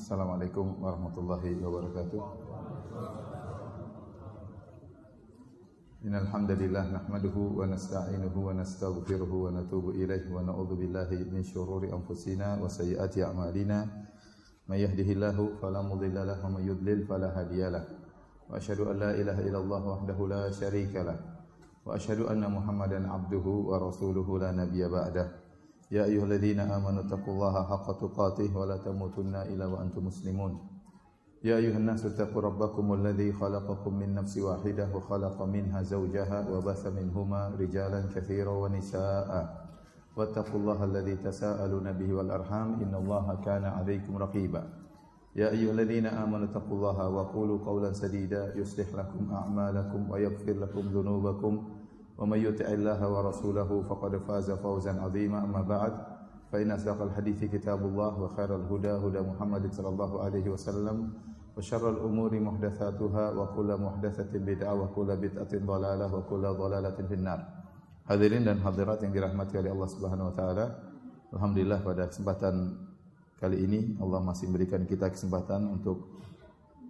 Assalamualaikum warahmatullahi wabarakatuh. Innal hamdalillah nahmaduhu wa nasta'inuhu wa nastaghfiruhu wa natubu ilaihi wa na'udzu billahi min syururi anfusina wa sayyiati a'malina. May yahdihillahu fala mudilla lahu wa may yudlil fala hadiyalah. Wa asyhadu an la ilaha illallah wahdahu la syarikalah. Wa asyhadu anna Muhammadan abduhu wa rasuluhu la nabiyya ba'dah. Ya ayyuhalladzina amanu taqullaha haqqa tuqatih wa la tamutunna illa wa antum muslimun. Ya ayyuhan nasu taqu rabbakumul ladzi khalaqakum min nafsin wahidah wa khalaqa minha zawjaha wa batha minhuma rijalan katsiran wa nisaa'a. Wattaqullaha alladzi tasaaluna bihi wal arham innallaha kana 'alaikum raqiba. Ya ayyuhalladzina amanu taqullaha wa qulu qawlan sadida yuslih lakum a'malakum wa yaghfir lakum dhunubakum. ومن يطع الله ورسوله فقد فاز فوزا عظيما أما بعد فإن أصدق الحديث كتاب الله وخير الهدى هدى محمد صلى الله عليه وسلم وشر الأمور محدثاتها وكل محدثة بدعة وكل بدعة ضلالة وكل ضلالة في النار. Hadirin dan hadirat yang dirahmati oleh Allah Subhanahu wa taala. Alhamdulillah pada kesempatan kali ini Allah masih memberikan kita kesempatan untuk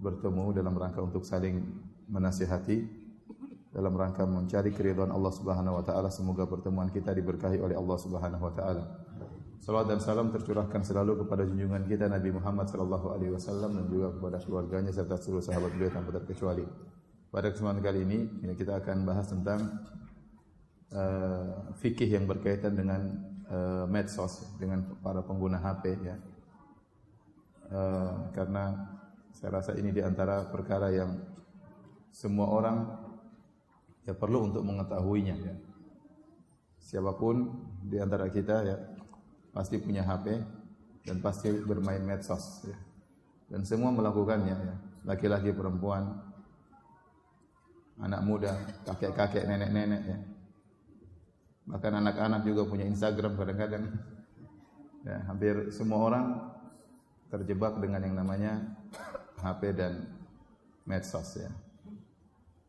bertemu dalam rangka untuk saling menasihati, dalam rangka mencari keridhaan Allah Subhanahu wa taala. Semoga pertemuan kita diberkahi oleh Allah Subhanahu wa taala. Salawat dan salam tercurahkan selalu kepada junjungan kita Nabi Muhammad sallallahu alaihi wasallam dan juga kepada keluarganya serta seluruh sahabat beliau tanpa terkecuali. Pada kesempatan kali ini kita akan bahas tentang fikih yang berkaitan dengan medsos, dengan para pengguna HP ya. Karena saya rasa ini di antara perkara yang semua orang ya perlu untuk mengetahuinya ya. Siapapun di antara kita ya pasti punya HP dan pasti bermain medsos ya. Dan semua melakukannya ya. Laki-laki, perempuan, anak muda, kakek-kakek, nenek-nenek ya. Bahkan anak-anak juga punya Instagram kadang-kadang. Ya, hampir semua orang terjebak dengan yang namanya HP dan medsos ya.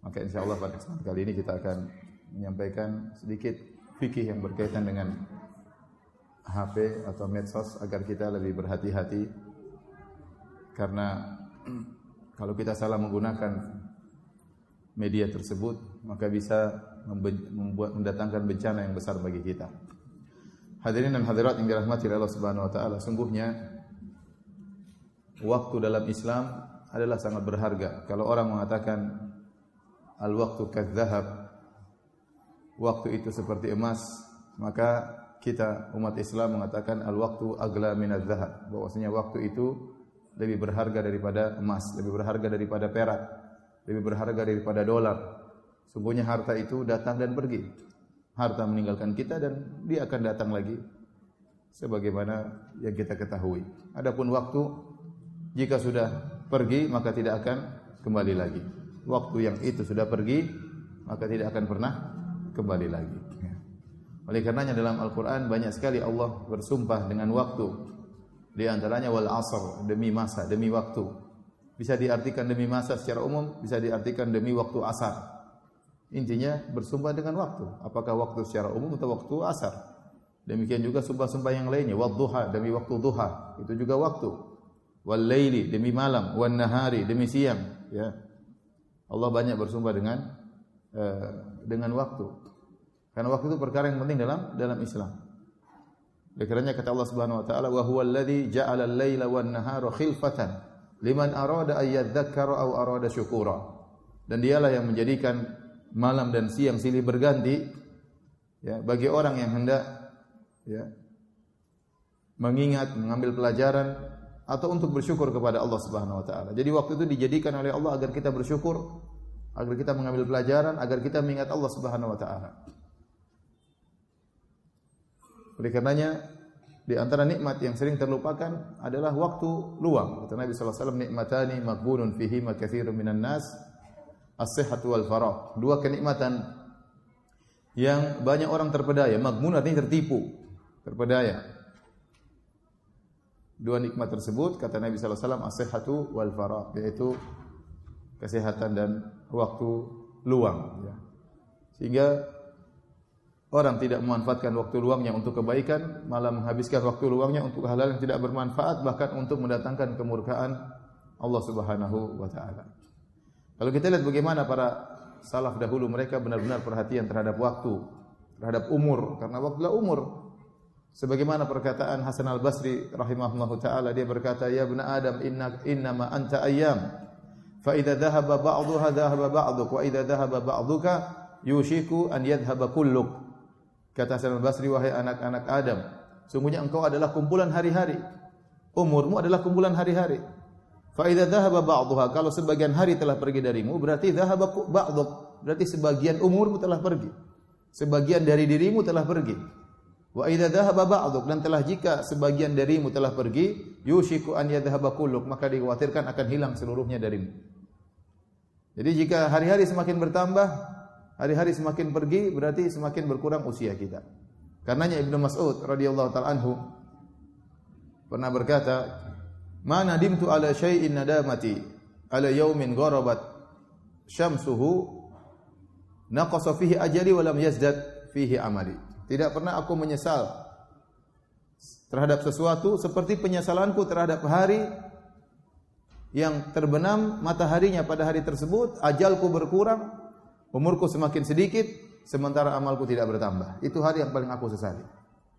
Maka insyaallah pada kesempatan kali ini kita akan menyampaikan sedikit fikih yang berkaitan dengan HP atau medsos agar kita lebih berhati-hati. Karena kalau kita salah menggunakan media tersebut, maka bisa mendatangkan bencana yang besar bagi kita. Hadirin dan hadirat yang dirahmati oleh Allah Subhanahu wa taala, sungguhnya waktu dalam Islam adalah sangat berharga. Kalau orang mengatakan al-waqtu kadzahab, waktu itu seperti emas, maka kita umat Islam mengatakan al-waqtu agla minadz-dzahab, bahwasanya waktu itu lebih berharga daripada emas, lebih berharga daripada perak, lebih berharga daripada dolar. Sungguhnya harta itu datang dan pergi. Harta meninggalkan kita dan dia akan datang lagi sebagaimana yang kita ketahui. Adapun waktu jika sudah pergi maka tidak akan kembali lagi. Waktu yang itu sudah pergi maka tidak akan pernah kembali lagi. Oleh karenanya dalam Al-Qur'an banyak sekali Allah bersumpah dengan waktu. Di antaranya wal 'asr, demi masa, demi waktu. Bisa diartikan demi masa secara umum, bisa diartikan demi waktu asar. Intinya bersumpah dengan waktu. Apakah waktu secara umum atau waktu asar? Demikian juga sumpah-sumpah yang lainnya, wadduha, demi waktu duha, itu juga waktu. Wal laili, demi malam, wan nahari, demi siang, ya. Allah banyak bersumpah dengan waktu. Karena waktu itu perkara yang penting dalam Islam. Oleh karenanya kata Allah Subhanahu wa taala, "Wa huwal ladzi ja'ala al-laila wan nahara khilfatan liman arada ay yadhakkara aw arada syukura." Dan dialah yang menjadikan malam dan siang silih berganti ya bagi orang yang hendak ya mengingat, mengambil pelajaran atau untuk bersyukur kepada Allah Subhanahu wa taala. Jadi waktu itu dijadikan oleh Allah agar kita bersyukur, agar kita mengambil pelajaran, agar kita mengingat Allah Subhanahu wa taala. Oleh karenanya di antara nikmat yang sering terlupakan adalah waktu luang. Kata Nabi sallallahu alaihi wasallam, nikmatani maghbunun fihi ma katsirun minan nas, as-sihhatu wal faragh. Dua kenikmatan yang banyak orang terpedaya. Maghbun artinya tertipu, terpedaya. Dua nikmat tersebut kata Nabi sallallahu alaihi wasallam as-sihhatu wal faragh, yaitu kesehatan dan waktu luang ya. Sehingga orang tidak memanfaatkan waktu luangnya untuk kebaikan, malah menghabiskan waktu luangnya untuk hal-hal yang tidak bermanfaat, bahkan untuk mendatangkan kemurkaan Allah Subhanahu wa taala. Kalau kita lihat bagaimana para salaf dahulu, mereka benar-benar perhatian terhadap waktu, terhadap umur, karena waktu adalah umur. Sebagaimana perkataan Hasan Al-Basri rahimahullahu taala, dia berkata, "Ya ibn Adam, innama anta ayyam, fa idza dhahaba ba'dhuha dhahaba ba'dhuk, wa idza dhahaba ba'dhuka yushiku an yadhhaba kulluk." Kata Hasan Al-Basri, "Wahai anak-anak Adam, sungguhnya engkau adalah kumpulan hari-hari. Umurmu adalah kumpulan hari-hari. Fa idza dhahaba ba'dhuha, kalau sebagian hari telah pergi darimu, berarti dhahaba ba'dhuk, berarti sebagian umurmu telah pergi. Sebagian dari dirimu telah pergi. Wa idza dhahaba ba'dhuk, dan telah jika sebagian darimu telah pergi, yushiku an yadhhaba kulluk, maka dikhawatirkan akan hilang seluruhnya darimu." Jadi jika hari-hari semakin bertambah, hari-hari semakin pergi, berarti semakin berkurang usia kita. Karenanya Ibnu Mas'ud radhiyallahu ta'ala anhu pernah berkata, "Ma nadimtu ala syai'in nadamati ala yaumin gharabat syamsuhu naqasa fihi ajali wa lam yazdad fihi amali." Tidak pernah aku menyesal terhadap sesuatu seperti penyesalanku terhadap hari yang terbenam mataharinya pada hari tersebut, ajalku berkurang, umurku semakin sedikit, sementara amalku tidak bertambah. Itu hari yang paling aku sesali.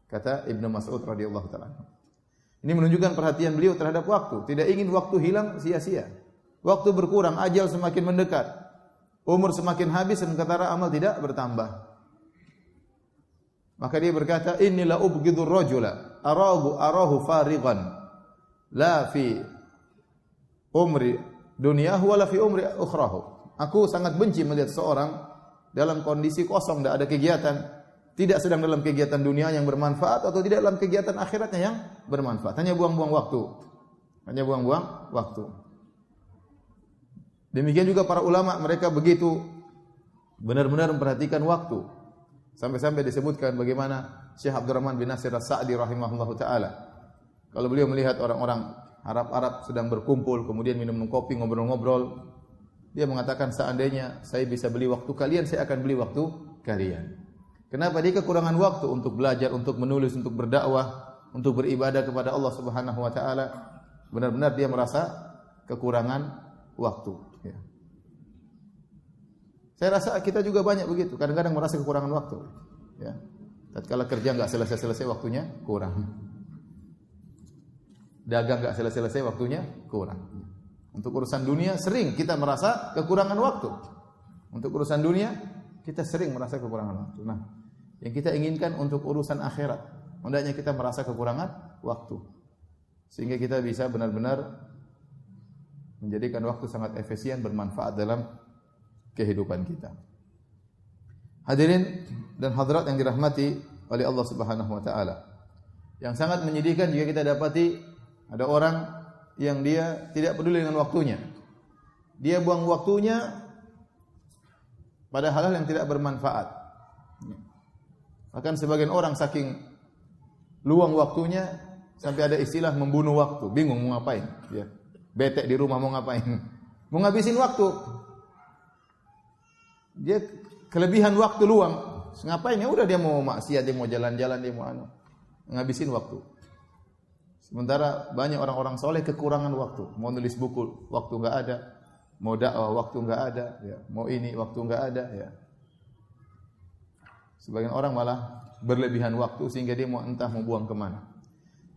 Kata Ibnu Mas'ud radhiyallahu ta'ala. Ini menunjukkan perhatian beliau terhadap waktu. Tidak ingin waktu hilang sia-sia. Waktu berkurang, ajal semakin mendekat. Umur semakin habis, sementara amal tidak bertambah. Maka dia berkata, "Inilah ubghidur rajula arahu farighan la fi umri dunyahu wa la fi umri ukhrahu." Aku sangat benci melihat seorang dalam kondisi kosong, tidak ada kegiatan, tidak sedang dalam kegiatan dunia yang bermanfaat atau tidak dalam kegiatan akhiratnya yang bermanfaat. Hanya buang-buang waktu. Hanya buang-buang waktu. Demikian juga para ulama, mereka begitu benar-benar memperhatikan waktu. Sampai-sampai disebutkan bagaimana Syekh Abdurrahman bin Nasir As-Sa'di rahimahullahu taala, kalau beliau melihat orang-orang Arab-Arab sedang berkumpul, kemudian minum kopi, ngobrol-ngobrol, dia mengatakan, seandainya saya bisa beli waktu kalian, saya akan beli waktu kalian. Kenapa? Dia kekurangan waktu untuk belajar, untuk menulis, untuk berdakwah, untuk beribadah kepada Allah Subhanahu wa taala. Benar-benar dia merasa kekurangan waktu, ya. Saya rasa kita juga banyak begitu. Kadang-kadang merasa kekurangan waktu. Ya. Tatkala kerja enggak selesai-selesai waktunya, kurang. Dagang enggak selesai-selesai waktunya, kurang. Untuk urusan dunia sering kita merasa kekurangan waktu. Untuk urusan dunia kita sering merasa kekurangan waktu. Nah, yang kita inginkan untuk urusan akhirat, hendaknya kita merasa kekurangan waktu. Sehingga kita bisa benar-benar menjadikan waktu sangat efisien, bermanfaat dalam kehidupan kita. Hadirin dan hadirat yang dirahmati oleh Allah Subhanahu wa taala. Yang sangat menyedihkan jika kita dapati ada orang yang dia tidak peduli dengan waktunya. Dia buang waktunya pada hal-hal yang tidak bermanfaat. Bahkan sebagian orang saking luang waktunya sampai ada istilah membunuh waktu, bingung mau ngapain, ya. Bete di rumah mau ngapain? Mau ngabisin waktu. Dia kelebihan waktu luang. Ngapain? Ya udah, dia mau maksiat, dia mau jalan-jalan, dia mau ngabisin waktu. Sementara banyak orang-orang soleh kekurangan waktu. Mau nulis buku, waktu enggak ada. Mau dakwah, waktu enggak ada. Ya. Mau ini, waktu enggak ada. Ya. Sebagian orang malah berlebihan waktu sehingga dia mau entah mau buang kemana.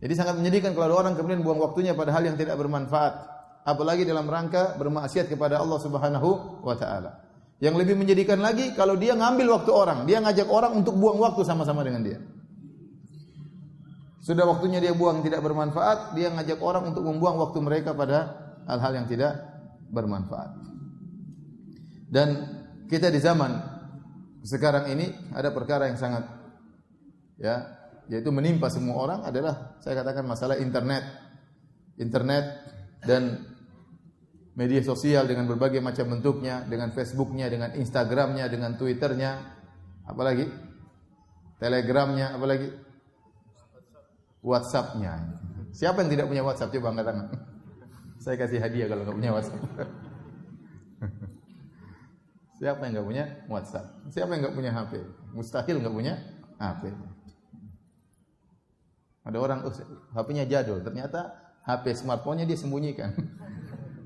Jadi sangat menyedihkan kalau ada orang kemudian buang waktunya pada hal yang tidak bermanfaat. Apalagi dalam rangka bermaksiat kepada Allah Subhanahu wa taala. Yang lebih menyedihkan lagi kalau dia ngambil waktu orang, dia ngajak orang untuk buang waktu sama-sama dengan dia. Sudah waktunya dia buang tidak bermanfaat, dia ngajak orang untuk membuang waktu mereka pada hal-hal yang tidak bermanfaat. Dan kita di zaman sekarang ini ada perkara yang sangat, ya, yaitu menimpa semua orang adalah, saya katakan, masalah internet dan media sosial dengan berbagai macam bentuknya, dengan Facebooknya, dengan Instagramnya, dengan Twitternya, apalagi Telegramnya, apalagi WhatsAppnya. Siapa yang tidak punya WhatsApp? Coba angkat tangan. Saya kasih hadiah kalau nggak punya WhatsApp. Siapa yang nggak punya WhatsApp? Siapa yang nggak punya HP? Mustahil enggak punya HP. Ada orang HP-nya jadul, ternyata HP smartphone-nya dia sembunyikan.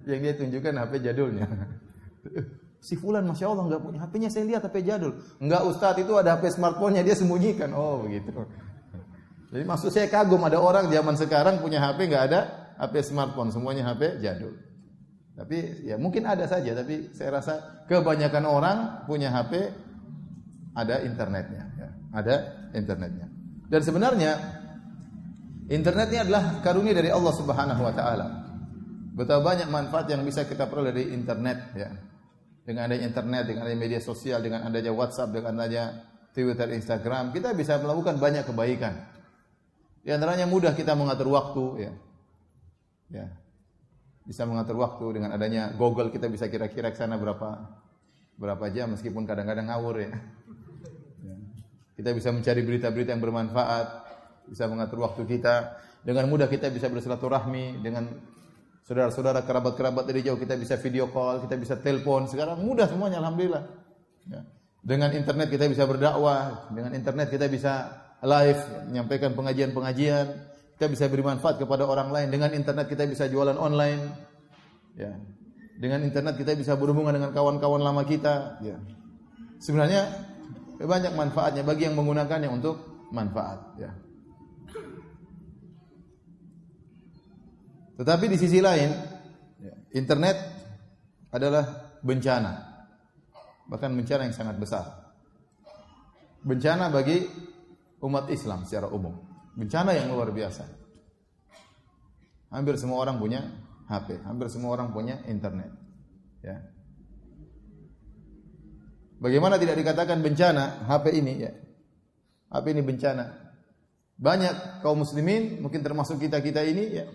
Yang dia tunjukkan HP jadulnya. Si fulan Masya Allah enggak punya HP-nya, saya lihat HP jadul. Enggak Ustaz, itu ada HP smartphone-nya dia sembunyikan. Oh begitu. Jadi maksud saya kagum ada orang zaman sekarang punya HP enggak ada HP smartphone, semuanya HP jadul. Tapi ya mungkin ada saja, tapi saya rasa kebanyakan orang punya HP ada internetnya, ya. Ada internetnya. Dan sebenarnya internet ini adalah karunia dari Allah Subhanahu wa taala. Betapa banyak manfaat yang bisa kita peroleh dari internet, ya. Dengan adanya internet, dengan adanya media sosial, dengan adanya WhatsApp, dengan adanya Twitter, Instagram, kita bisa melakukan banyak kebaikan. Di antaranya mudah kita mengatur waktu, ya. Ya. Bisa mengatur waktu dengan adanya Google, kita bisa kira-kira ke sana berapa jam meskipun kadang-kadang ngawur, ya. Ya. Kita bisa mencari berita-berita yang bermanfaat, bisa mengatur waktu kita. Dengan mudah kita bisa bersilaturahmi dengan saudara-saudara, kerabat-kerabat dari jauh, kita bisa video call, kita bisa telepon. Sekarang mudah semuanya, alhamdulillah. Ya. Dengan internet kita bisa berdakwah, dengan internet kita bisa live, menyampaikan pengajian-pengajian. Kita bisa beri manfaat kepada orang lain. Dengan internet kita bisa jualan online. Ya. Dengan internet kita bisa berhubungan dengan kawan-kawan lama kita. Ya. Sebenarnya banyak manfaatnya bagi yang menggunakannya untuk manfaat. Ya. Tetapi di sisi lain, internet adalah bencana. Bahkan bencana yang sangat besar. Bencana bagi umat Islam secara umum. Bencana yang luar biasa. Hampir semua orang punya HP, hampir semua orang punya internet. Ya. Bagaimana tidak dikatakan bencana HP ini? Ya. HP ini bencana. Banyak kaum muslimin, mungkin termasuk kita-kita ini, ya.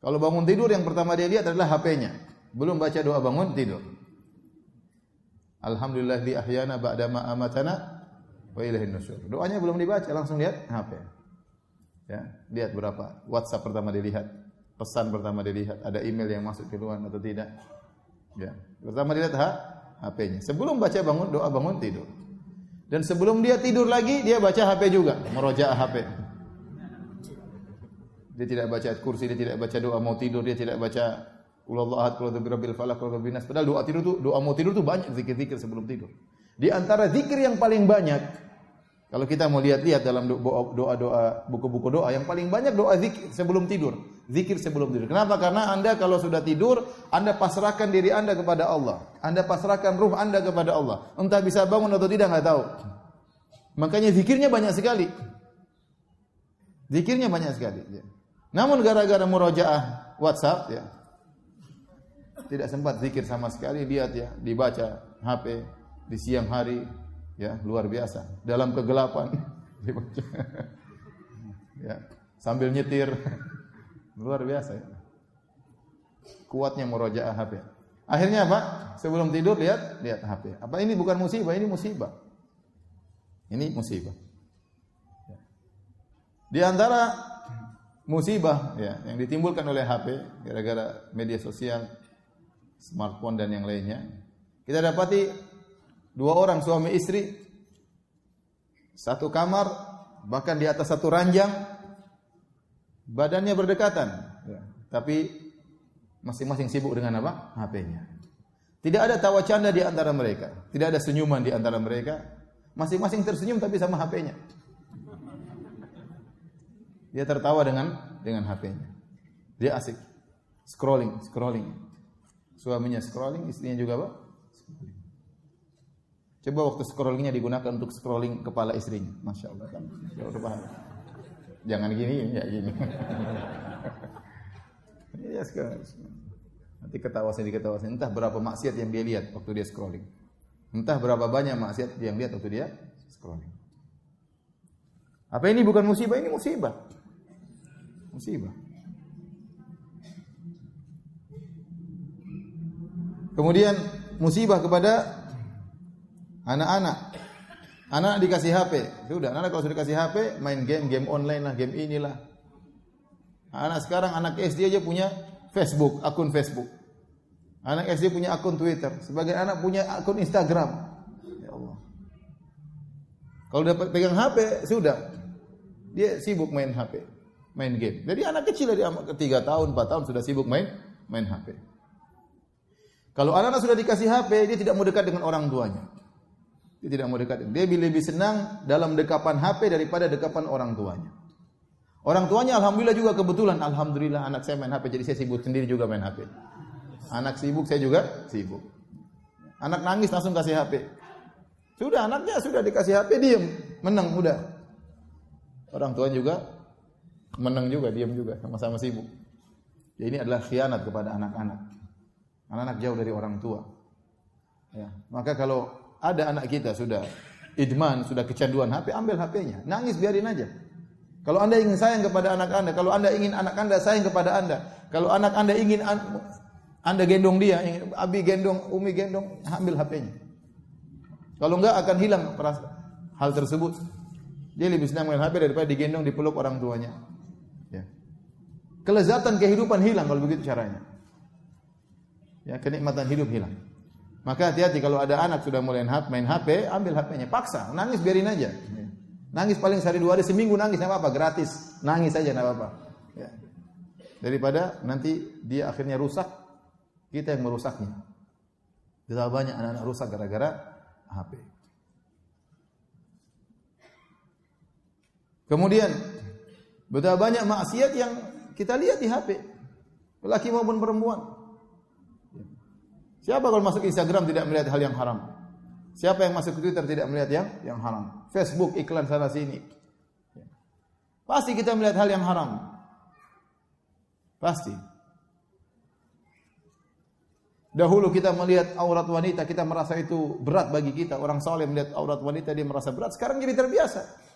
Kalau bangun tidur yang pertama dia lihat adalah HP-nya. Belum baca doa bangun tidur. Alhamdulillah li ahyana ba'da ma amatana wa ilaihin nusyur. Doanya belum dibaca, langsung lihat HP. Ya, lihat berapa WhatsApp pertama dilihat, pesan pertama dilihat, ada email yang masuk keluar atau tidak. Ya, pertama dilihat HP-nya. Sebelum baca bangun doa bangun tidur. Dan sebelum dia tidur lagi dia baca HP juga, murojaah HP. Dia tidak baca ayat kursi, dia tidak baca doa mau tidur, dia tidak baca qul huwallahu ahad, qul a'udzu birabbil falaq, qul a'udzu binanas. Padahal doa mau tidur tuh banyak zikir-zikir sebelum tidur. Di antara zikir yang paling banyak, kalau kita mau lihat-lihat dalam doa-doa, buku-buku doa, yang paling banyak doa zikir sebelum tidur. Zikir sebelum tidur. Kenapa? Karena Anda kalau sudah tidur, Anda pasrahkan diri Anda kepada Allah. Anda pasrahkan ruh Anda kepada Allah. Entah bisa bangun atau tidak, enggak tahu. Makanya zikirnya banyak sekali. Zikirnya banyak sekali. Ya. Namun gara-gara murojaah WhatsApp, ya, tidak sempat zikir sama sekali. Lihat ya, dibaca HP di siang hari. Ya, luar biasa. Dalam kegelapan ya, sambil nyetir. Luar biasa ya. Kuatnya murojaah HP. Akhirnya apa? Sebelum tidur lihat HP. Apa ini bukan musibah? Ini musibah. Ini musibah. Ya. Di antara musibah ya yang ditimbulkan oleh HP gara-gara media sosial, smartphone dan yang lainnya. Kita dapati dua orang suami istri, satu kamar, bahkan di atas satu ranjang, badannya berdekatan, ya. Tapi masing-masing sibuk dengan apa? HP-nya. Tidak ada tawa canda di antara mereka, tidak ada senyuman di antara mereka, masing-masing tersenyum tapi sama HP-nya. Dia tertawa dengan HP-nya. Dia asik scrolling. Suaminya scrolling, istrinya juga apa? Scrolling. Coba waktu scrollingnya digunakan untuk scrolling kepala istrinya. Masya Allah kan. Jangan gini, ya gini. Iya sekarang. Nanti ketawa-ketawa. Entah berapa maksiat yang dia lihat waktu dia scrolling. Entah berapa banyak maksiat yang lihat waktu dia scrolling. Apa ini bukan musibah? Ini musibah. Musibah. Kemudian musibah kepada anak-anak. Anak dikasih HP. Sudah, anak kalau sudah dikasih HP, main game online lah, game inilah. Anak sekarang, anak SD aja punya Facebook, akun Facebook. Anak SD punya akun Twitter. Sebagai anak punya akun Instagram. Ya Allah. Kalau dapat pegang HP, sudah. Dia sibuk main HP, main game. Jadi anak kecil dari 3 tahun, 4 tahun sudah sibuk main HP. Kalau anak-anak sudah dikasih HP, dia tidak mau dekat dengan orang tuanya. Dia tidak mau dekat. Dia lebih senang dalam dekapan HP daripada dekapan orang tuanya. Orang tuanya alhamdulillah juga kebetulan, alhamdulillah anak saya main HP, jadi saya sibuk sendiri juga main HP. Anak sibuk, saya juga sibuk. Anak nangis langsung kasih HP. Sudah anaknya sudah dikasih HP, diam, menang udah. Orang tua juga menang juga, diam juga, sama-sama sibuk. Ya, ini adalah khianat kepada anak-anak. Anak-anak jauh dari orang tua. Ya, maka kalau ada anak kita sudah idman, sudah kecanduan HP, ambil HP-nya, nangis biarin aja. Kalau Anda ingin sayang kepada anak Anda, kalau Anda ingin anak Anda sayang kepada Anda, kalau anak Anda ingin Anda gendong dia, Abi gendong, Umi gendong, ambil HP-nya. Kalau enggak akan hilang hal tersebut. Dia lebih senang main HP daripada digendong, dipeluk orang tuanya. Ya. Kelezatan kehidupan hilang kalau begitu caranya. Ya, kenikmatan hidup hilang. Maka hati-hati kalau ada anak sudah mulai main HP, ambil HP-nya, paksa, nangis biarin aja. Nangis paling sehari 2 hari, seminggu nangis enggak apa-apa, gratis. Nangis aja enggak apa-apa. Ya. Daripada nanti dia akhirnya rusak, kita yang merusaknya. Betapa banyak anak-anak rusak gara-gara HP. Kemudian betapa banyak maksiat yang kita lihat di HP, laki maupun perempuan. Siapa kalau masuk Instagram tidak melihat hal yang haram? Siapa yang masuk ke Twitter tidak melihat yang haram? Facebook iklan sana sini. Pasti kita melihat hal yang haram. Pasti. Dahulu kita melihat aurat wanita, kita merasa itu berat bagi kita. Orang saleh melihat aurat wanita dia merasa berat. Sekarang jadi terbiasa.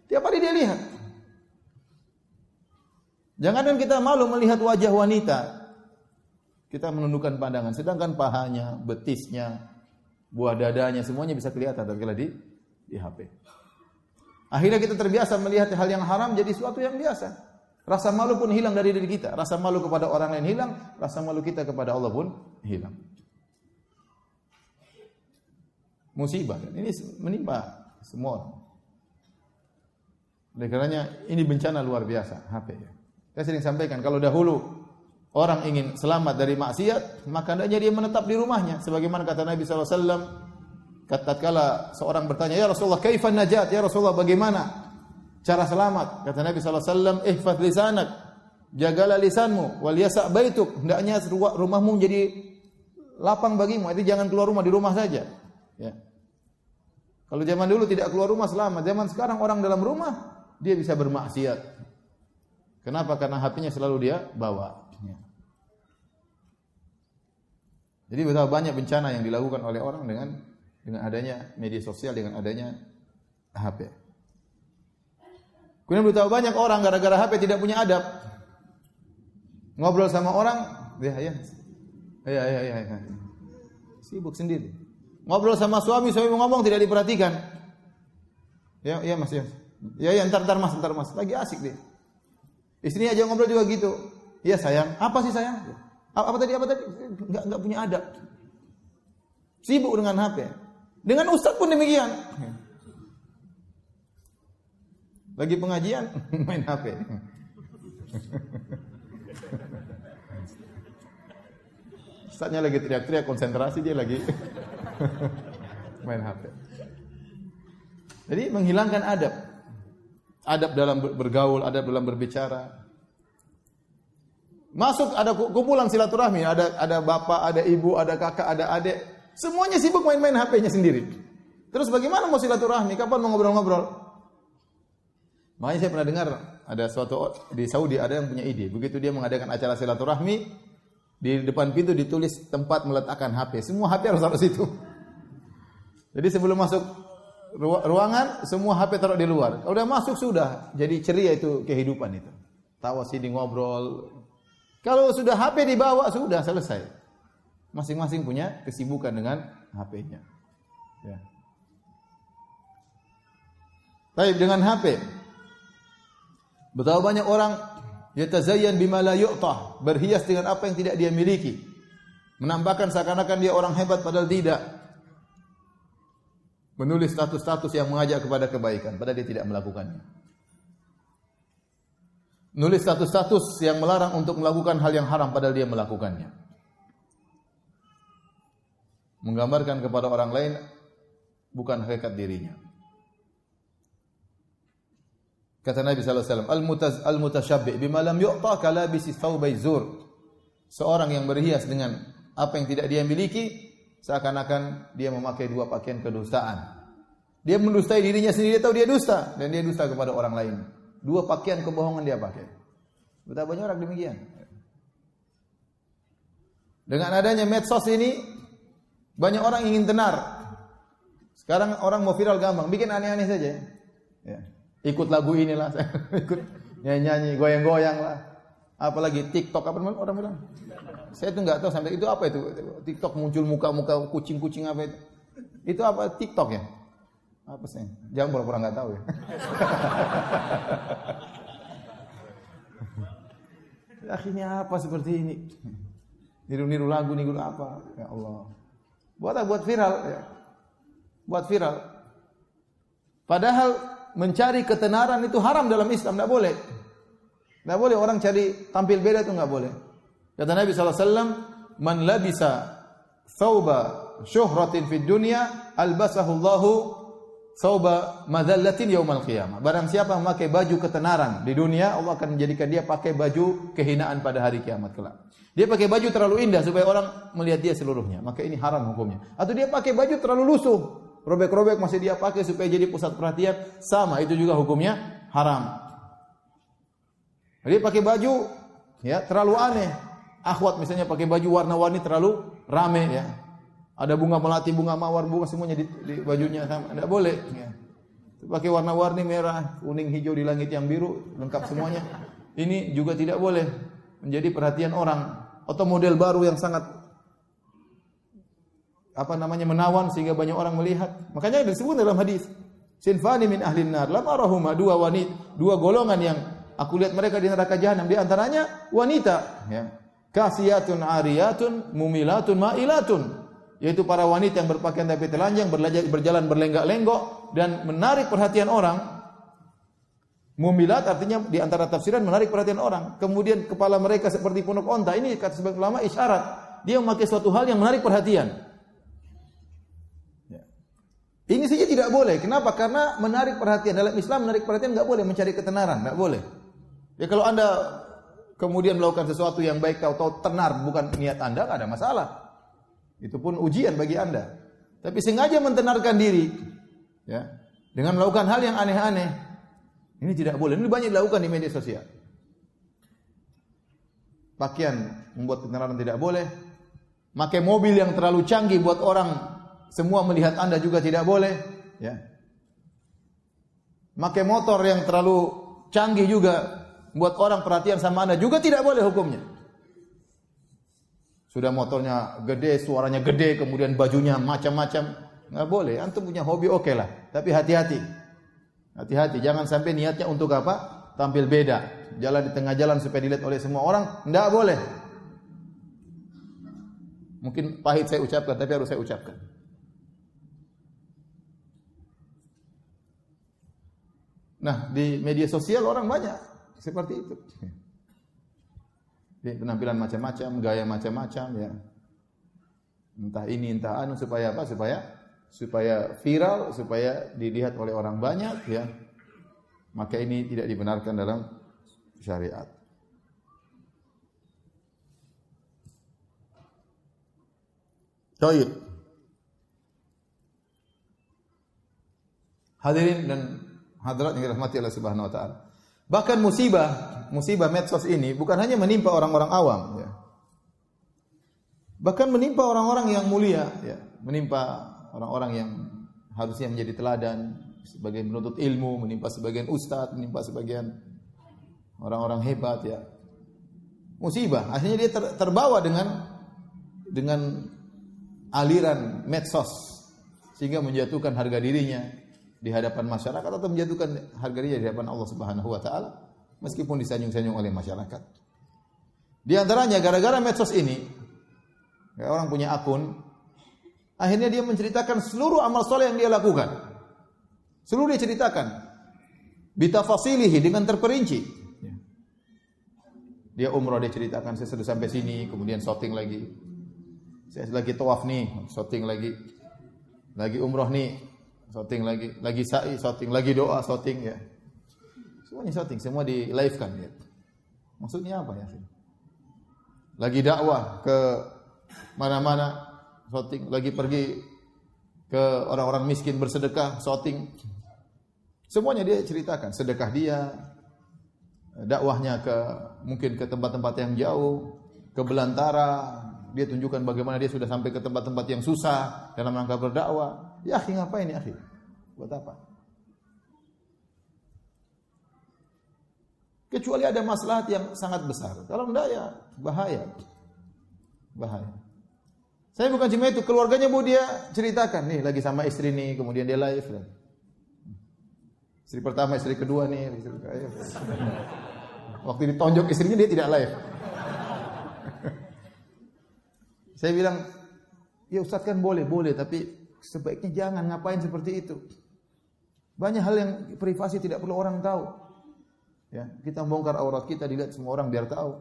Tiap hari dia lihat. Jangankan kita malu melihat wajah wanita, kita menundukkan pandangan. Sedangkan pahanya, betisnya, buah dadanya semuanya bisa kelihatan tatkala di HP. Akhirnya kita terbiasa melihat hal yang haram jadi sesuatu yang biasa. Rasa malu pun hilang dari diri kita. Rasa malu kepada orang lain hilang, rasa malu kita kepada Allah pun hilang. Musibah. Ini menimpa semua orang. Oleh karenanya ini bencana luar biasa HP. Saya sering sampaikan kalau dahulu orang ingin selamat dari maksiat, maka hendaknya dia menetap di rumahnya. Sebagaimana kata Nabi SAW, tatkala seorang bertanya, "Ya Rasulullah, kaifan najat? Ya Rasulullah, bagaimana cara selamat?" Kata Nabi SAW, "Ihfaz lisanak." Jagalah lisanmu, wal yasa' baituk. Hendaknya rumahmu menjadi lapang bagimu. Jadi jangan keluar rumah, di rumah saja. Ya. Kalau zaman dulu tidak keluar rumah selamat. Zaman sekarang orang dalam rumah dia bisa bermaksiat. Kenapa? Karena HP-nya selalu dia bawa. Ya. Jadi betapa banyak bencana yang dilakukan oleh orang dengan adanya media sosial, dengan adanya HP. Kemudian betapa banyak orang gara-gara HP tidak punya adab. Ngobrol sama orang, ya. Sibuk sendiri. Ngobrol sama suami ngomong tidak diperhatikan. Ya Mas, ya. Ya, ntar Mas. Lagi asik dia. Istrinya aja ngobrol juga gitu. Iya sayang. Apa sih sayang? Apa tadi? Enggak punya adab. Sibuk dengan HP. Dengan ustaz pun demikian. Lagi pengajian main HP. Ustaznya lagi teriak-teriak konsentrasi, dia lagi main HP. Jadi menghilangkan adab. Adab dalam bergaul, adab dalam berbicara. Masuk ada kumpulan silaturahmi, ada bapak, ada ibu, ada kakak, ada adik, semuanya sibuk main-main HP-nya sendiri. Terus bagaimana mau silaturahmi? Kapan mau ngobrol-ngobrol? Makanya saya pernah dengar ada suatu di Saudi ada yang punya ide. Begitu dia mengadakan acara silaturahmi, di depan pintu ditulis tempat meletakkan HP. Semua HP harus taruh situ. Jadi sebelum masuk ruangan, semua HP taruh di luar. Kalau udah masuk sudah, jadi ceria itu kehidupan itu. Tawa sini ngobrol. Kalau sudah HP dibawa sudah selesai. Masing-masing punya kesibukan dengan HP-nya. Ya. Baik, dengan HP. Betapa banyak orang yatazayyan bima la yu'tah, berhias dengan apa yang tidak dia miliki. Menampakkan seakan-akan dia orang hebat padahal tidak. Menulis status-status yang mengajak kepada kebaikan, padahal dia tidak melakukannya. Nulis status-status yang melarang untuk melakukan hal yang haram, padahal dia melakukannya. Menggambarkan kepada orang lain bukan hakikat dirinya. Kata Nabi sallallahu alaihi wasallam, al-mutasyabbi' bima lam yu'ta kalabisi thawbai zur. Seorang yang berhias dengan apa yang tidak dia miliki, seakan-akan dia memakai dua pakaian kedustaan. Dia mendustai dirinya sendiri, dia tahu dia dusta, dan dia dusta kepada orang lain. Dua pakaian kebohongan dia pakai. Betapa banyak orang demikian. Dengan adanya medsos ini, banyak orang ingin tenar. Sekarang orang mau viral gampang, bikin aneh-aneh saja. Ya. Ikut lagu inilah, ikut nyanyi, goyang-goyang lah. Apalagi TikTok, apa orang bilang? Saya itu enggak tahu sampai itu apa itu. TikTok muncul muka-muka kucing-kucing apa itu. Itu apa TikTok ya? Apa sih? Jangan pura-pura enggak tahu ya. Akhirnya apa seperti ini? Niru-niru lagu, niru apa? Ya Allah. Buat viral ya. Buat viral. Padahal mencari ketenaran itu haram dalam Islam, enggak boleh. Enggak boleh orang cari tampil beda itu enggak boleh. Kata Nabi SAW, man labisa thawba syuhratin fid dunya albasahu Allahu thawba madhallatin yaumal qiyamah. Barang siapa memakai baju ketenaran di dunia, Allah akan menjadikan dia pakai baju kehinaan pada hari kiamat kelak. Dia pakai baju terlalu indah supaya orang melihat dia seluruhnya, maka ini haram hukumnya. Atau dia pakai baju terlalu lusuh, robek-robek masih dia pakai supaya jadi pusat perhatian, sama itu juga hukumnya haram. Dia pakai baju ya terlalu aneh. Akhwat misalnya pakai baju warna-warni terlalu rame ya. Ada bunga melati, bunga mawar, bunga semuanya di bajunya sama. Tidak boleh ya. Pakai warna-warni merah, kuning, hijau di langit yang biru, lengkap semuanya. Ini juga tidak boleh menjadi perhatian orang. Atau model baru yang sangat menawan sehingga banyak orang melihat. Makanya disebut dalam hadis, sinfani min ahlin nar, lam arahuma, dua golongan yang aku lihat mereka di neraka jahanam, di antaranya wanita ya. Kasiyatun ariyatun mumilatun mailatun, yaitu para wanita yang berpakaian tapi telanjang, berjalan berlenggak-lenggok dan menarik perhatian orang. Mumilat artinya di antara tafsiran menarik perhatian orang. Kemudian kepala mereka seperti punuk onta. Ini kata sebagian ulama isyarat dia memakai suatu hal yang menarik perhatian. Ya. Ini saja tidak boleh. Kenapa? Karena menarik perhatian dalam Islam, menarik perhatian enggak boleh, mencari ketenaran, enggak boleh. Ya kalau Anda kemudian melakukan sesuatu yang baik tahu-tahu tenar bukan niat Anda, enggak ada masalah. Itu pun ujian bagi Anda. Tapi sengaja mentenarkan diri ya, dengan melakukan hal yang aneh-aneh, ini tidak boleh. Ini banyak dilakukan di media sosial. Pakaian membuat ketenaran tidak boleh. Pakai mobil yang terlalu canggih buat orang semua melihat Anda juga tidak boleh, ya. Pakai motor yang terlalu canggih juga buat orang perhatian sama Anda juga tidak boleh hukumnya. Sudah motornya gede, suaranya gede, kemudian bajunya macam-macam, enggak boleh. Antum punya hobi oke lah, tapi hati-hati. Hati-hati, jangan sampai niatnya untuk apa? Tampil beda. Jalan di tengah jalan supaya dilihat oleh semua orang, enggak boleh. Mungkin pahit saya ucapkan, tapi harus saya ucapkan. Nah, di media sosial orang banyak seperti itu. Di penampilan macam-macam, gaya macam-macam ya. Entah ini, entah anu supaya apa? Supaya viral, supaya dilihat oleh orang banyak ya. Maka ini tidak dibenarkan dalam syariat. Baik. Hadirin dan hadirat yang dirahmati Allah Subhanahu wa taala. Bahkan musibah medsos ini bukan hanya menimpa orang-orang awam ya. Bahkan menimpa orang-orang yang mulia ya, menimpa orang-orang yang harusnya menjadi teladan, sebagian menuntut ilmu, menimpa sebagian ustaz, menimpa sebagian orang-orang hebat ya. Musibah, akhirnya dia terbawa dengan aliran medsos sehingga menjatuhkan harga dirinya di hadapan masyarakat atau menjatuhkan harga dirinya di hadapan Allah Subhanahu wa taala meskipun disanjung-sanjung oleh masyarakat. Di antaranya gara-gara medsos ini, ya, orang punya akun Akhirnya dia menceritakan seluruh amal soleh yang dia lakukan. Seluruh dia ceritakan. Bitafasilihi, dengan terperinci. Dia umrah, dia ceritakan, saya sudah sampai sini, kemudian shooting lagi. Saya lagi tawaf nih, shooting lagi. Lagi umrah nih, shooting lagi. Lagi sa'i, shooting. Lagi doa, shooting ya. Semuanya shooting, semua di live kan ya. Maksudnya apa ya? Lagi dakwah ke mana-mana, shooting. Lagi pergi ke orang-orang miskin bersedekah, shooting. Semuanya dia ceritakan, sedekah dia, dakwahnya mungkin ke tempat-tempat yang jauh, ke belantara, dia tunjukkan bagaimana dia sudah sampai ke tempat-tempat yang susah dalam rangka berdakwah. Ya akhi, ngapain ya akhi? Buat apa? Kecuali ada maslahat yang sangat besar. Kalau enggak ya bahaya. Bahaya. Saya bukan cuma itu, keluarganya mau dia ceritakan, nih lagi sama istri nih, kemudian dia live kan. Istri pertama, istri kedua nih. Waktu ditonjok istrinya dia tidak live. Saya bilang, ya Ustaz kan boleh, tapi sebaiknya jangan, ngapain seperti itu. Banyak hal yang privasi tidak perlu orang tahu. Ya, kita bongkar aurat kita, dilihat semua orang biar tahu.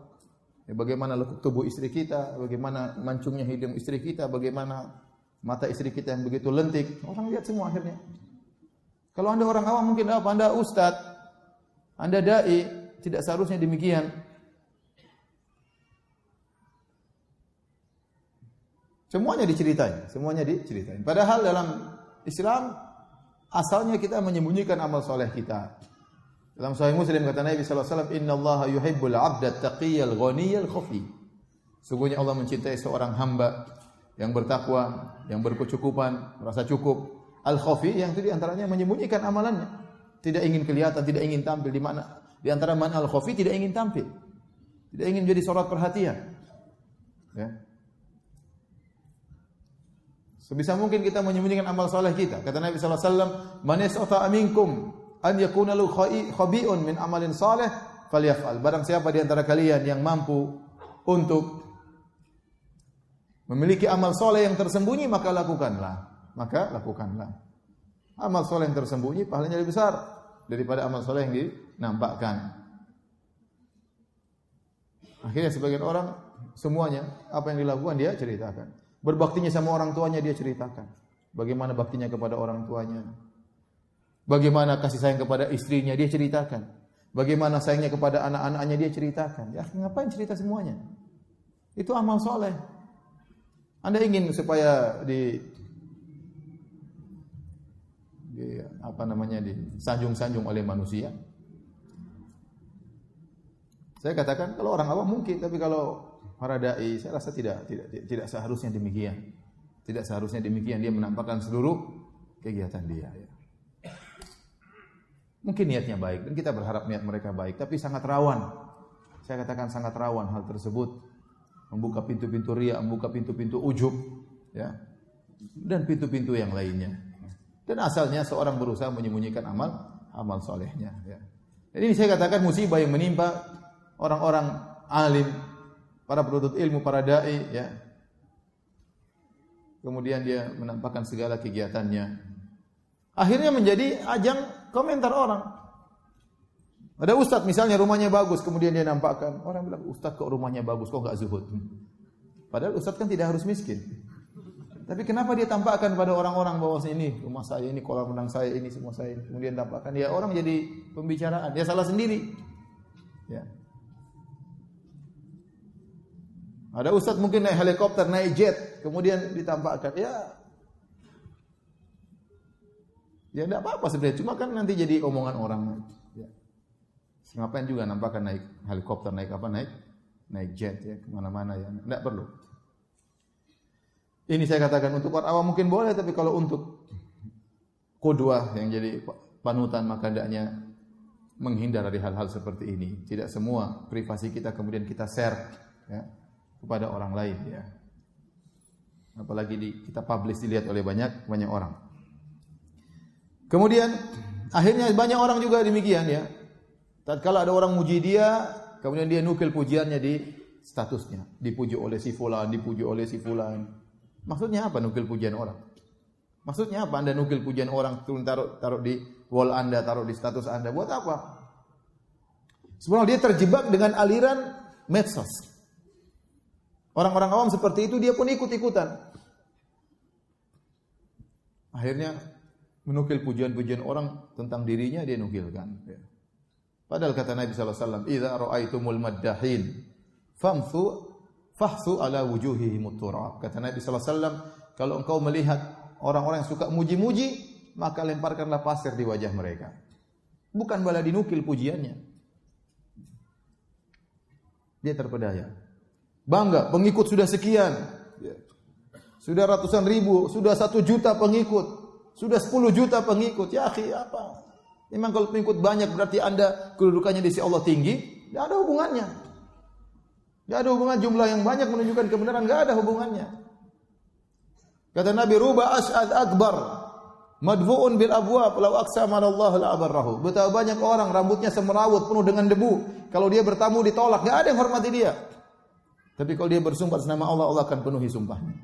Ya, bagaimana lekuk tubuh istri kita, bagaimana mancungnya hidung istri kita, bagaimana mata istri kita yang begitu lentik. Orang lihat semua akhirnya. Kalau Anda orang awam mungkin apa? Anda ustadz, Anda dai, tidak seharusnya demikian. Semuanya diceritain. Padahal dalam Islam asalnya kita menyembunyikan amal soleh kita. Dalam Sahih Muslim kata Nabi sallallahu alaihi wasallam, "Innallaha yuhibbul 'abda at-taqiyyal ghaniyal khafi." Sungguhnya Allah mencintai seorang hamba yang bertakwa, yang berkecukupan, merasa cukup. Al-khafi yang itu di antaranya menyembunyikan amalannya, tidak ingin kelihatan, tidak ingin tampil. Di antara makna al-khafi tidak ingin tampil, tidak ingin menjadi sorot perhatian. Ya. Sebisa mungkin kita menyembunyikan amal saleh kita. Kata Nabi sallallahu alaihi wasallam, "Man yastata'a minkum an yakuna lahu khabi'un min amalin saleh falyaf'al." Barang siapa di antara kalian yang mampu untuk memiliki amal saleh yang tersembunyi, maka lakukanlah. Amal soleh yang tersembunyi pahalanya lebih besar daripada amal soleh yang dinampakkan. Akhirnya sebagian orang semuanya apa yang dilakukan dia ceritakan. Berbaktinya sama orang tuanya dia ceritakan. Bagaimana baktinya kepada orang tuanya. Bagaimana kasih sayang kepada istrinya dia ceritakan. Bagaimana sayangnya kepada anak-anaknya dia ceritakan. Ya, ngapain cerita semuanya? Itu amal soleh. Anda ingin supaya disanjung-sanjung oleh manusia. Saya katakan kalau orang awam mungkin, tapi kalau para dai saya rasa tidak seharusnya demikian. Tidak seharusnya demikian dia menampakkan seluruh kegiatan dia. Ya. Mungkin niatnya baik dan kita berharap niat mereka baik, tapi sangat rawan. Saya katakan sangat rawan hal tersebut. Membuka pintu-pintu riya, membuka pintu-pintu ujub, ya. Dan pintu-pintu yang lainnya. Dan asalnya seorang berusaha menyembunyikan amal solehnya. Ya. Jadi ini saya katakan musibah yang menimpa orang-orang alim, para penuntut ilmu, para dai. Ya. Kemudian dia menampakkan segala kegiatannya. Akhirnya menjadi ajang komentar orang. Ada ustadz misalnya rumahnya bagus, kemudian dia nampakkan. Orang bilang, ustadz kok rumahnya bagus, kok enggak zuhud? Padahal ustadz kan tidak harus miskin. Tapi kenapa dia tampakkan pada orang-orang bahwa ini rumah saya, ini kolam renang saya, ini semua saya. Kemudian tampakkan, ya orang jadi pembicaraan. Dia salah sendiri. Ya. Ada ustadz mungkin naik helikopter, naik jet, kemudian ditampakkan. Ya tidak apa-apa sebenarnya. Cuma kan nanti jadi omongan orang. Ya. Ngapain juga nampakkan naik helikopter, naik jet ya kemana-mana ya. Tidak perlu. Ini saya katakan untuk orang awam mungkin boleh, tapi kalau untuk qudwah yang jadi panutan maka hendaknya menghindar dari hal-hal seperti ini. Tidak semua privasi kita kemudian kita share ya, kepada orang lain ya. Apalagi kita publish dilihat oleh banyak orang. Kemudian akhirnya banyak orang juga demikian ya. Tatkala ada orang muji dia, kemudian dia nukil pujiannya di statusnya. Dipuji oleh si fulan, dipuji oleh si fulan. Maksudnya apa nukil pujian orang? Maksudnya apa Anda nukil pujian orang, taruh di wall Anda, taruh di status Anda? Buat apa? Sebenarnya dia terjebak dengan aliran medsos. Orang-orang awam seperti itu, dia pun ikut-ikutan. Akhirnya menukil pujian-pujian orang tentang dirinya, dia nukilkan. Padahal kata Nabi SAW, "Idza ra'aitumul maddahin, fahsu ala wujuhihim turab." Kata Nabi SAW, kalau engkau melihat orang-orang yang suka muji-muji, maka lemparkanlah pasir di wajah mereka. Bukan malah dinukil pujiannya. Dia terpedaya. Bangga, pengikut sudah sekian. Sudah ratusan ribu, sudah 1 juta pengikut, sudah 10 juta pengikut. Ya akhi, apa? Memang kalau pengikut banyak berarti Anda kedudukannya di sisi Allah tinggi? Tidak ada hubungannya. Tidak ada hubungan jumlah yang banyak menunjukkan kebenaran, tidak ada hubungannya. Kata Nabi, "Ruba as'ad akbar, madfu'un bil abwab, law aqsama Allah la abarrahu." Betapa banyak orang rambutnya semerawut penuh dengan debu, kalau dia bertamu ditolak, tidak ada yang hormati dia. Tapi kalau dia bersumpah atas nama Allah, Allah akan penuhi sumpahnya.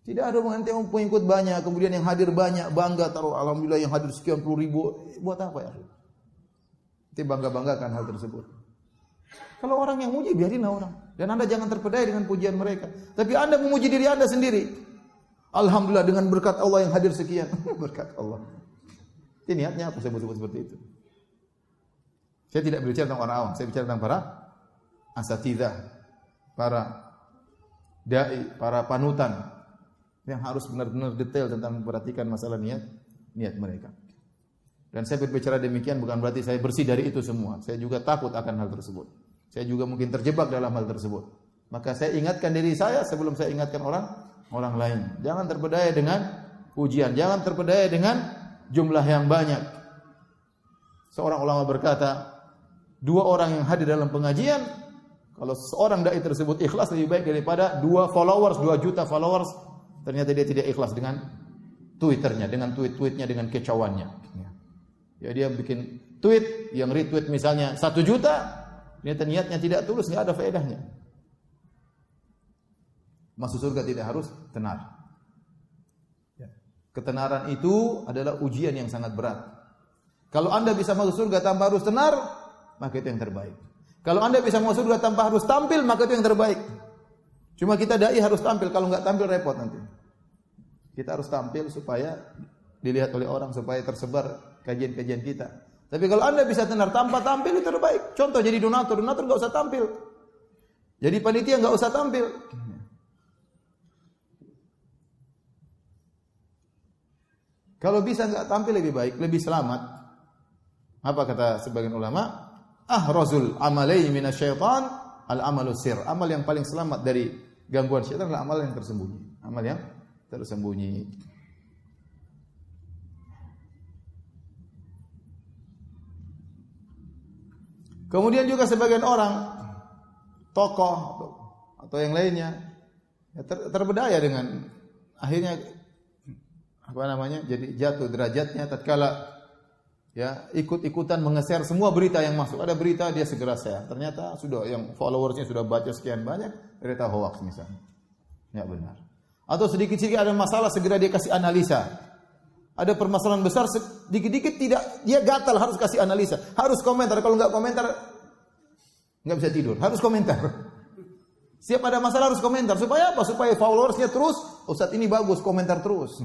Tidak ada hubungan yang pengikut banyak, kemudian yang hadir banyak, bangga taruh alhamdulillah yang hadir sekian puluh ribu. Buat apa ya? Kita bangga-banggakan hal tersebut. Kalau orang yang muji, biarinlah orang. Dan Anda jangan terpedaya dengan pujian mereka. Tapi Anda memuji diri Anda sendiri. Alhamdulillah dengan berkat Allah yang hadir sekian. Berkat Allah. Ini niatnya apa sebut-sebut seperti itu? Saya tidak berbicara tentang orang awam, saya bicara tentang para asatidzah, para dai, para panutan yang harus benar-benar detail tentang memperhatikan masalah niat mereka. Dan saya berbicara demikian bukan berarti saya bersih dari itu semua. Saya juga takut akan hal tersebut. Saya juga mungkin terjebak dalam hal tersebut. Maka saya ingatkan diri saya sebelum saya ingatkan orang lain. Jangan terpedaya dengan pujian, jangan terpedaya dengan jumlah yang banyak. Seorang ulama berkata, 2 orang yang hadir dalam pengajian, kalau seorang dai tersebut ikhlas lebih baik daripada 2 followers, 2 juta followers. Ternyata dia tidak ikhlas dengan Twitternya, dengan tweet-tweetnya, dengan kecauannya. Ya, dia bikin tweet yang retweet misalnya 1 juta, ternyata niatnya tidak tulus, nggak ada faedahnya. Masuk surga tidak harus tenar. Ketenaran itu adalah ujian yang sangat berat. Kalau Anda bisa masuk surga tanpa harus tenar, maka itu yang terbaik. Kalau Anda bisa masuk surga tanpa harus tampil, maka itu yang terbaik. Cuma kita dai harus tampil, kalau nggak tampil repot nanti. Kita harus tampil supaya dilihat oleh orang, supaya tersebar kajian-kajian kita. Tapi kalau Anda bisa tenar tanpa tampil, itu terbaik. Contoh jadi donatur nggak usah tampil. Jadi panitia nggak usah tampil. Kalau bisa nggak tampil lebih baik, lebih selamat. Apa kata sebagian ulama? Ahrazul amalai minasyaitan al-amalu sir. Amal yang paling selamat dari gangguan syaitan adalah amal yang tersembunyi. Amal yang tersembunyi. Kemudian juga sebagian orang tokoh atau yang lainnya terpedaya dengan akhirnya jadi jatuh derajatnya tatkala ikut-ikutan mengeser semua berita yang masuk. Ada berita dia segera share. Ternyata sudah yang followersnya sudah baca sekian banyak, berita hoax misalnya. Enggak benar. Atau sedikit-sedikit ada masalah segera dia kasih analisa. Ada permasalahan besar sedikit-dikit tidak dia gatal harus kasih analisa, harus komentar. Kalau enggak komentar enggak bisa tidur, harus komentar. Setiap ada masalah harus komentar. Supaya apa? Supaya followersnya terus, Ustaz ini bagus, komentar terus.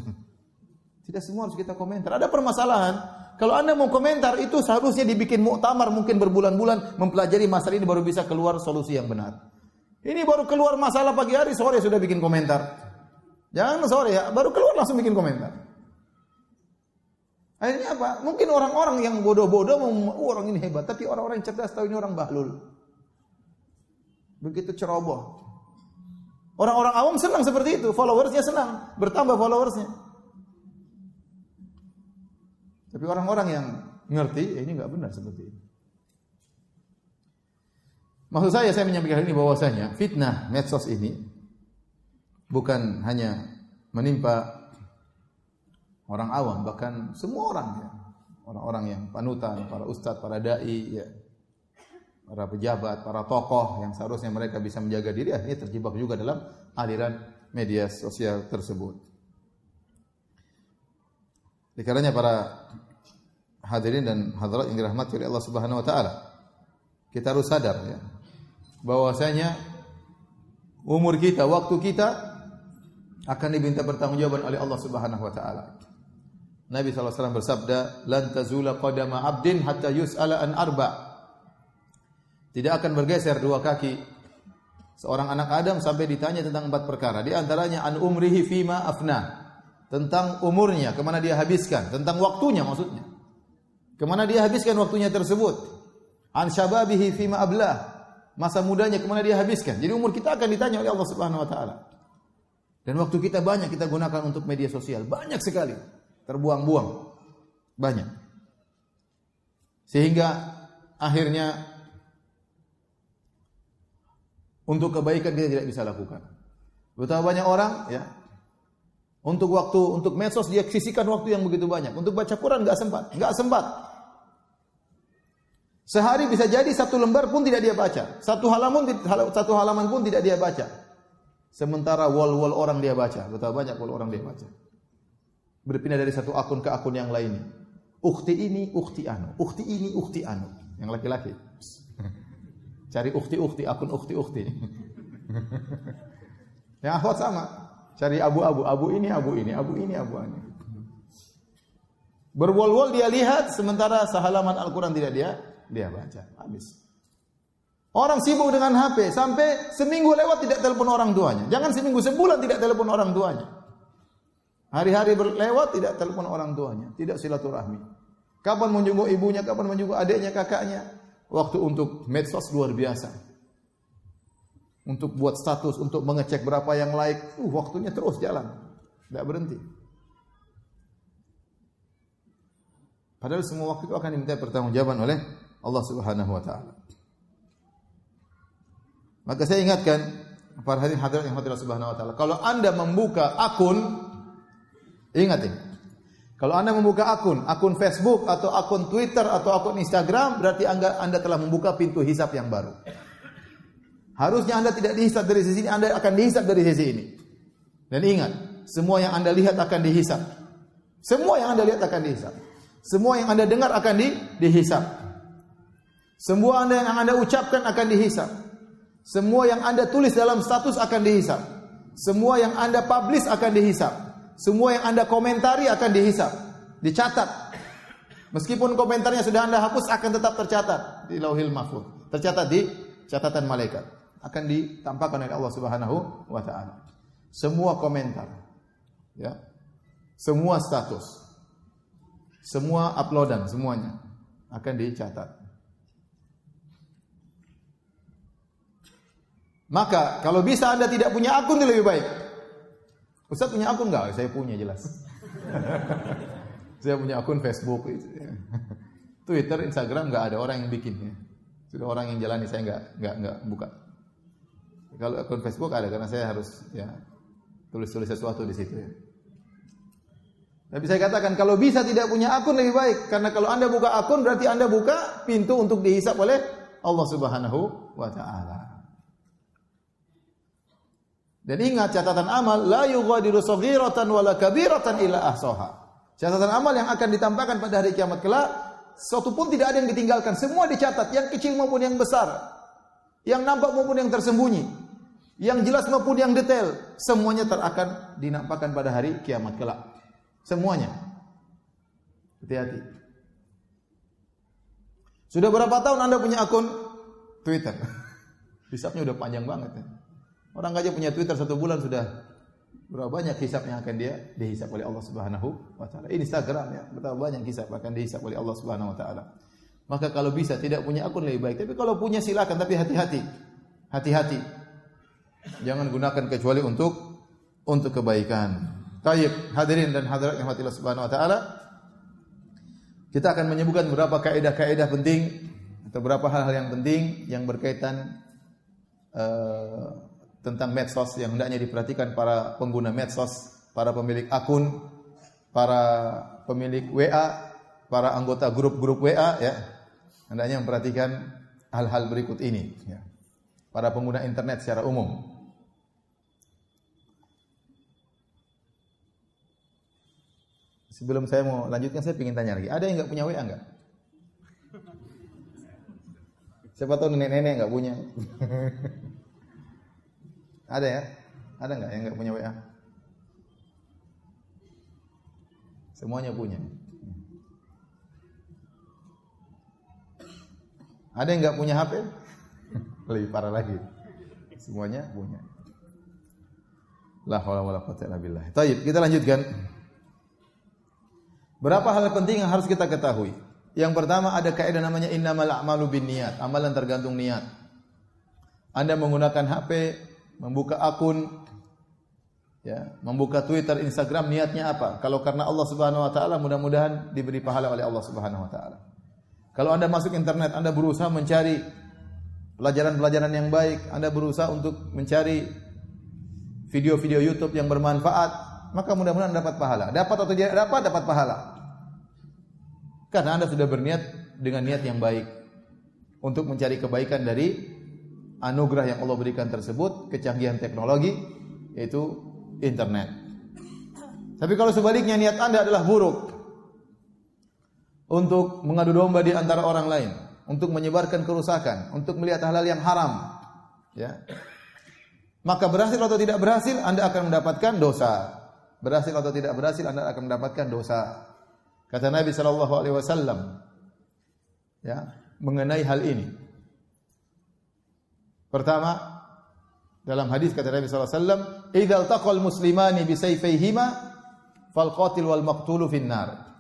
Tidak semua harus kita komentar. Ada permasalahan. Kalau Anda mau komentar, itu seharusnya dibikin muktamar mungkin berbulan-bulan mempelajari masalah ini baru bisa keluar solusi yang benar. Ini baru keluar masalah pagi hari, sore sudah bikin komentar. Jangan sore ya, baru keluar langsung bikin komentar. Akhirnya apa? Mungkin orang-orang yang bodoh-bodoh orang ini hebat, tapi orang-orang yang cerdas tahu ini orang bahlul. Begitu ceroboh. Orang-orang awam senang seperti itu, followersnya senang, bertambah followersnya. Tapi orang-orang yang ngerti, ini enggak benar seperti ini. Maksud saya menyampaikan ini bahwasanya fitnah medsos ini bukan hanya menimpa orang awam, bahkan semua orang ya. Orang-orang yang panutan, para ustadz, para dai ya. para pejabat, para tokoh yang seharusnya mereka bisa menjaga diri, akhirnya terjebak juga dalam aliran media sosial tersebut. Dikarenanya para hadirin dan hadirat yang dirahmati oleh Allah Subhanahu wa taala, kita harus sadar ya, bahwasanya umur kita, waktu kita akan diminta pertanggungjawaban oleh Allah Subhanahu wa taala. Nabi SAW bersabda, "Lan tazula qadama 'abdin hatta yus'ala an arba'." Tidak akan bergeser dua kaki seorang anak Adam sampai ditanya tentang 4 perkara. Di antaranya an umrihi fima afna, tentang umurnya, kemana dia habiskan, tentang waktunya maksudnya. Kemana dia habiskan waktunya tersebut. An syababihi fima ablah, masa mudanya kemana dia habiskan. Jadi umur kita akan ditanya oleh Allah Subhanahu wa taala. Dan waktu kita banyak kita gunakan untuk media sosial, banyak sekali. Terbuang-buang. Banyak. Sehingga akhirnya untuk kebaikan kita tidak bisa lakukan. Betapa banyak orang ya, untuk medsos dia sisihkan waktu yang begitu banyak. Untuk baca Quran enggak sempat. Sehari bisa jadi 1 lembar pun tidak dia baca. Satu halaman pun tidak dia baca. Sementara wall orang dia baca. Betapa banyak wall orang dia baca. Berpindah dari satu akun ke akun yang lainnya. Ukhti ini, ukhti anu. Ukhti ini, ukhti anu. Yang laki-laki. Cari ukhti, akun ukhti. Yang akhwat sama. Cari abu-abu. Abu ini, abu ini. Abu ini, abu ini. Berwol-wol dia lihat, sementara sehalaman Al-Quran tidak dia baca. Habis. Orang sibuk dengan HP sampai seminggu lewat tidak telepon orang tuanya. Jangan seminggu, sebulan tidak telepon orang tuanya. Hari-hari berlewat tidak telepon orang tuanya, tidak silaturahmi. Kapan menjenguk ibunya, kapan menjenguk adiknya, kakaknya. Waktu untuk medsos luar biasa. Untuk buat status, untuk mengecek berapa yang like, waktunya terus jalan. Tidak berhenti. Padahal semua waktu itu akan diminta pertanggungjawaban oleh Allah Subhanahu wa taala. Maka saya ingatkan para hadirin yang Allah Subhanahu wa taala, kalau Anda membuka akun, ingat ini. Kalau Anda membuka akun Facebook atau akun Twitter atau akun Instagram, berarti Anda telah membuka pintu hisab yang baru. Harusnya Anda tidak dihisab dari sisi ini, Anda akan dihisab dari sisi ini. Dan ingat, semua yang Anda lihat akan dihisab. Semua yang Anda lihat akan dihisab. Semua yang Anda dengar akan dihisab. Semua yang Anda ucapkan akan dihisab. Semua yang Anda tulis dalam status akan dihisab. Semua yang Anda publish akan dihisab. Semua yang Anda komentari akan dihisab, dicatat. Meskipun komentarnya sudah Anda hapus, akan tetap tercatat di Lauhil Mahfuz. Tercatat di catatan malaikat. Akan ditampakkan oleh Allah Subhanahu wa taala. Semua komentar, ya. Semua status, semua uploadan, semuanya akan dicatat. Maka kalau bisa Anda tidak punya akun lebih baik. Ustaz punya akun enggak? Saya punya jelas. Saya punya akun Facebook, Twitter, Instagram enggak ada orang yang bikin. Sudah orang yang jalani, saya enggak buka. Kalau akun Facebook ada karena saya harus ya tulis sesuatu di situ ya. Tapi saya katakan kalau bisa tidak punya akun lebih baik, karena kalau Anda buka akun berarti Anda buka pintu untuk dihisab oleh Allah Subhanahu wa taala. Dan ingat, catatan amal la yughadiru shaghiratan wala kabiratan illa ahsaha. Catatan amal yang akan ditampakkan pada hari kiamat kelak, suatu pun tidak ada yang ditinggalkan, semua dicatat, yang kecil maupun yang besar, yang nampak maupun yang tersembunyi, yang jelas maupun yang detail, semuanya akan dinampakkan pada hari kiamat kelak. Semuanya. Hati-hati. Sudah berapa tahun Anda punya akun Twitter? Hisabnya udah panjang banget ya. Orang aja punya Twitter 1 bulan sudah berapa banyak hisab yang akan dia dihisab oleh Allah Subhanahu wa taala. Ini Instagram ya, betapa banyak hisab akan dihisab oleh Allah Subhanahu wa taala. Maka kalau bisa tidak punya akun lebih baik, tapi kalau punya silakan, tapi hati-hati. Hati-hati. Jangan gunakan kecuali untuk kebaikan. Baik, hadirin dan hadirat yang Allah Subhanahu wa taala. Kita akan menyebutkan beberapa kaidah-kaidah penting atau beberapa hal-hal yang penting yang berkaitan tentang medsos yang hendaknya diperhatikan para pengguna medsos, para pemilik akun, para pemilik WA, para anggota grup-grup WA ya. Hendaknya memperhatikan hal-hal berikut ini, ya. Para pengguna internet secara umum. Sebelum saya mau lanjutkan, saya ingin tanya lagi. Ada yang nggak punya WA nggak? Siapa tahu nenek-nenek nggak punya. Ada ya? Ada nggak yang nggak punya WA? Semuanya punya. Ada yang nggak punya HP? Lebih parah lagi. Semuanya punya. La haula wala quwwata illa billah. Baik, kita lanjutkan. Berapa hal penting yang harus kita ketahui? Yang pertama, ada kaidah namanya innamal a'malu binniyat. Amalan tergantung niat. Anda menggunakan HP, membuka akun, ya, membuka Twitter, Instagram, niatnya apa? Kalau karena Allah Subhanahu wa taala, mudah-mudahan diberi pahala oleh Allah Subhanahu wa taala. Kalau Anda masuk internet, Anda berusaha mencari pelajaran-pelajaran yang baik, Anda berusaha untuk mencari video-video YouTube yang bermanfaat, maka mudah-mudahan dapat pahala. Dapat atau tidak dapat pahala. Karena Anda sudah berniat dengan niat yang baik untuk mencari kebaikan dari anugerah yang Allah berikan tersebut, kecanggihan teknologi, yaitu internet. Tapi kalau sebaliknya niat Anda adalah buruk, untuk mengadu domba di antara orang lain, untuk menyebarkan kerusakan, untuk melihat hal-hal yang haram, ya, maka berhasil atau tidak berhasil, Anda akan mendapatkan dosa. Berhasil atau tidak berhasil, Anda akan mendapatkan dosa. Kata Nabi sallallahu alaihi wasallam, ya, mengenai hal ini. Pertama, dalam hadis kata Nabi sallallahu alaihi wasallam, "Idza iltaqal muslimani bi sayfayhima fal qatil wal maqtulu finnar."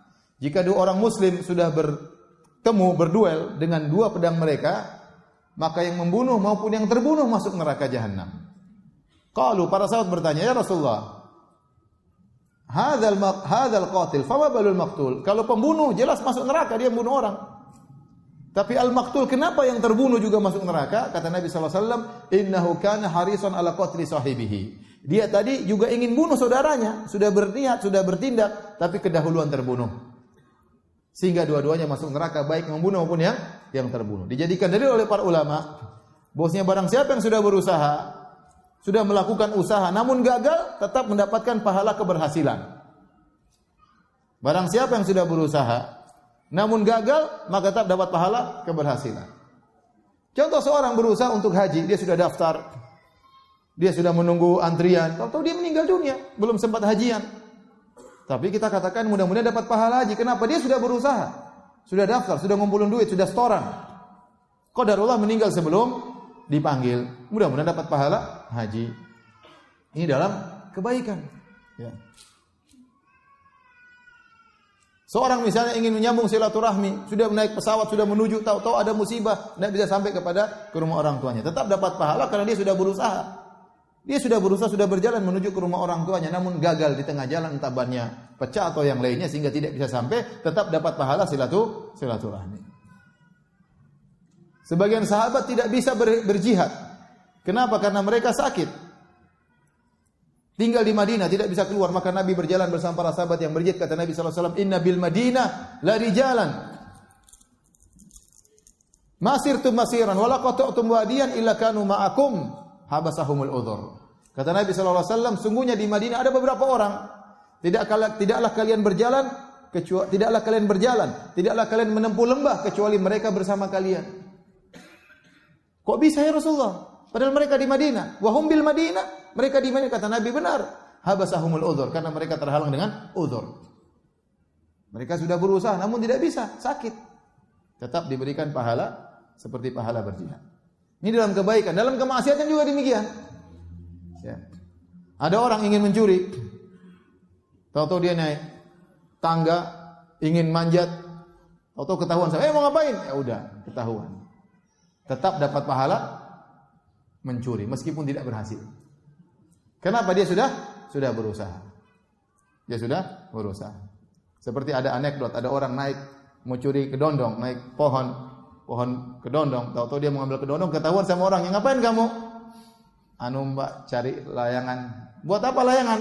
Jika dua orang muslim sudah bertemu, berduel dengan dua pedang mereka, maka yang membunuh maupun yang terbunuh masuk neraka jahanam. Qalu, para sahabat bertanya, "Ya Rasulullah, hadzal qatil, fama balul maqtul?" Kalau pembunuh jelas masuk neraka, dia membunuh orang. Tapi al-maqtul, kenapa yang terbunuh juga masuk neraka? Kata Nabi sallallahu alaihi wasallam, "Innahu kana harisan ala qatli sahibihi." Dia tadi juga ingin bunuh saudaranya, sudah berniat, sudah bertindak, tapi kedahuluan terbunuh. Sehingga dua-duanya masuk neraka, baik membunuh maupun yang terbunuh. Dijadikan dalil oleh para ulama, bahwasanya barang siapa yang sudah berusaha, sudah melakukan usaha namun gagal, tetap mendapatkan pahala keberhasilan. Barang siapa yang sudah berusaha namun gagal, maka tetap dapat pahala keberhasilan. Contoh, seorang berusaha untuk haji, dia sudah daftar, dia sudah menunggu antrian, tahu-tahu dia meninggal dunia, belum sempat hajian. Tapi kita katakan mudah-mudahan dapat pahala haji. Kenapa? Dia sudah berusaha, sudah daftar, sudah ngumpulin duit, sudah setoran. Qadarullah meninggal sebelum dipanggil. Mudah-mudahan dapat pahala haji. Ini dalam kebaikan. Ya. Seorang misalnya ingin menyambung silaturahmi, sudah naik pesawat, sudah menuju, tahu-tahu ada musibah, tidak bisa sampai ke rumah orang tuanya. Tetap dapat pahala karena dia sudah berusaha. Dia sudah berusaha, sudah berjalan menuju ke rumah orang tuanya, namun gagal di tengah jalan, entah bannya pecah atau yang lainnya, sehingga tidak bisa sampai, tetap dapat pahala silaturahmi. Sebagian sahabat tidak bisa berjihad. Kenapa? Karena mereka sakit. Tinggal di Madinah, tidak bisa keluar. Maka Nabi berjalan bersama para sahabat yang berjihad. Kata Nabi SAW, "Inna bil Madinah la rijalan. Masirtum masiran, wala qata'tum wadiyan illa kanu ma'akum. Habasahumul udhur." Kata Nabi sallallahu alaihi wasallam, sungguhnya di Madinah ada beberapa orang, tidaklah kalian berjalan, tidaklah kalian menempuh lembah kecuali mereka bersama kalian. Kok bisa ya Rasulullah? Padahal mereka di Madinah. Wa hum bil Madinah, mereka di Madinah. Kata Nabi, benar. Habasahumul udhur, karena mereka terhalang dengan udhur. Mereka sudah berusaha namun tidak bisa, sakit. Tetap diberikan pahala seperti pahala berjihad. Ini dalam kebaikan, dalam kemaksiatan juga demikian. Ya. Ada orang ingin mencuri, tahu-tahu dia naik tangga, ingin manjat, tahu-tahu ketahuan, saya mau ngapain? Ya udah, ketahuan. Tetap dapat pahala mencuri, meskipun tidak berhasil. Kenapa? Dia sudah berusaha. Dia sudah berusaha. Seperti ada anekdot, ada orang naik mau curi kedondong, naik pohon kedondong, tahu-tahu dia mau ngambil kedondong, ketahuan sama orang, yang ngapain kamu? Anu Mbak, cari layangan. Buat apa layangan?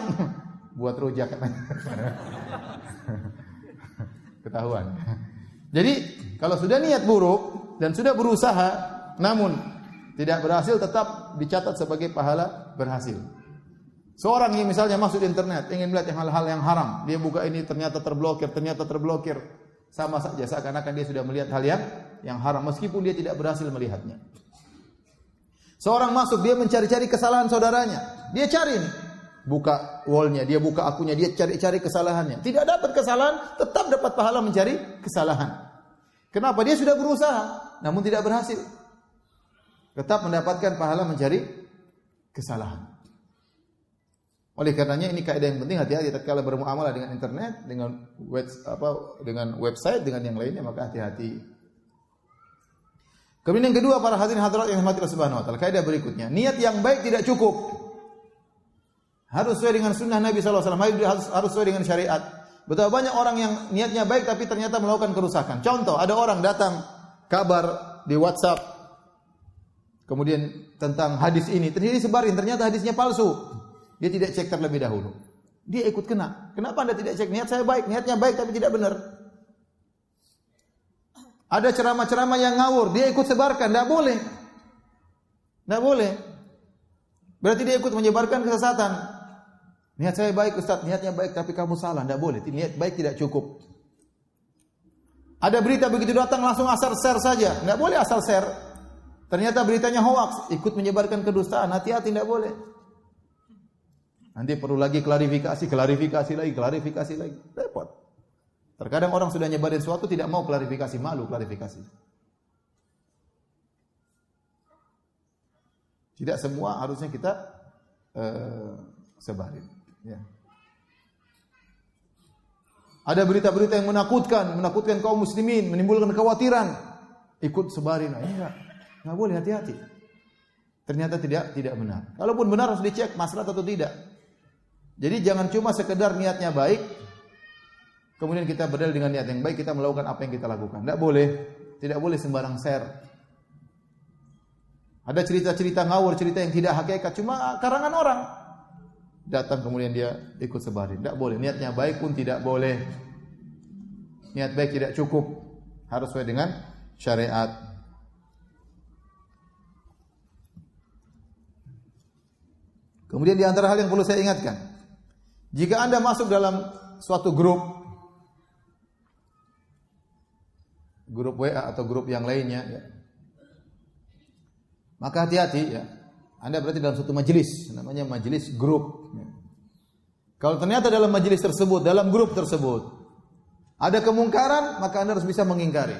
Buat rujak. Ketahuan. Jadi kalau sudah niat buruk dan sudah berusaha namun tidak berhasil tetap dicatat sebagai pahala berhasil. Seorang yang misalnya masuk di internet, ingin melihat hal-hal yang haram, dia buka ini ternyata terblokir, sama saja seakan-akan dia sudah melihat hal yang haram meskipun dia tidak berhasil melihatnya. Seorang masuk, dia mencari-cari kesalahan saudaranya. Dia cari nih, buka wallnya, dia buka akunnya, dia cari-cari kesalahannya. Tidak dapat kesalahan, tetap dapat pahala mencari kesalahan. Kenapa? Dia sudah berusaha, namun tidak berhasil. Tetap mendapatkan pahala mencari kesalahan. Oleh karenanya ini kaidah yang penting, hati-hati tatkala bermuamalah dengan internet, dengan website, dengan yang lainnya, maka hati-hati. Kemudian yang kedua, para hadirin hadirat yang dirahmati Allah Subhanahu wa taala, kaidah berikutnya, niat yang baik tidak cukup. Harus sesuai dengan sunnah Nabi sallallahu alaihi wasallam, harus sesuai dengan syariat. Betapa banyak orang yang niatnya baik tapi ternyata melakukan kerusakan. Contoh, ada orang datang kabar di WhatsApp kemudian tentang hadis ini, ternyata disebarin, ternyata hadisnya palsu. Dia tidak cek terlebih dahulu. Dia ikut kena. Kenapa Anda tidak cek? Niat saya baik, niatnya baik tapi tidak benar. Ada ceramah-ceramah yang ngawur, dia ikut sebarkan, tidak boleh. Tidak boleh. Berarti dia ikut menyebarkan kesesatan. Niat saya baik Ustaz, niatnya baik tapi kamu salah, tidak boleh. Niat baik tidak cukup. Ada berita begitu datang langsung asal share saja, tidak boleh asal share. Ternyata beritanya hoax, ikut menyebarkan kedustaan, hati-hati, tidak boleh. Nanti perlu lagi klarifikasi lagi. Repot. Terkadang orang sudah nyebarin sesuatu tidak mau klarifikasi, malu klarifikasi. Tidak semua harusnya kita sebarin. Ya. Ada berita-berita yang menakutkan kaum muslimin, menimbulkan kekhawatiran, ikut sebarin. Enggak boleh, hati-hati. Ternyata tidak benar. Kalaupun benar harus dicek maslahat atau tidak. Jadi jangan cuma sekedar niatnya baik, kemudian kita berdalil dengan niat yang baik, kita melakukan apa yang kita lakukan. Tidak boleh sembarang share. Ada cerita-cerita ngawur, cerita yang tidak hakikat, cuma karangan orang. Datang kemudian dia ikut sebarin. Tidak boleh, niatnya baik pun tidak boleh. Niat baik tidak cukup, harus sesuai dengan syariat. Kemudian di antara hal yang perlu saya ingatkan, jika Anda masuk dalam suatu grup WA atau grup yang lainnya, ya, maka hati-hati ya. Anda berarti dalam suatu majelis, namanya majelis grup. Ya. Kalau ternyata dalam majelis tersebut, dalam grup tersebut, ada kemungkaran, maka Anda harus bisa mengingkari.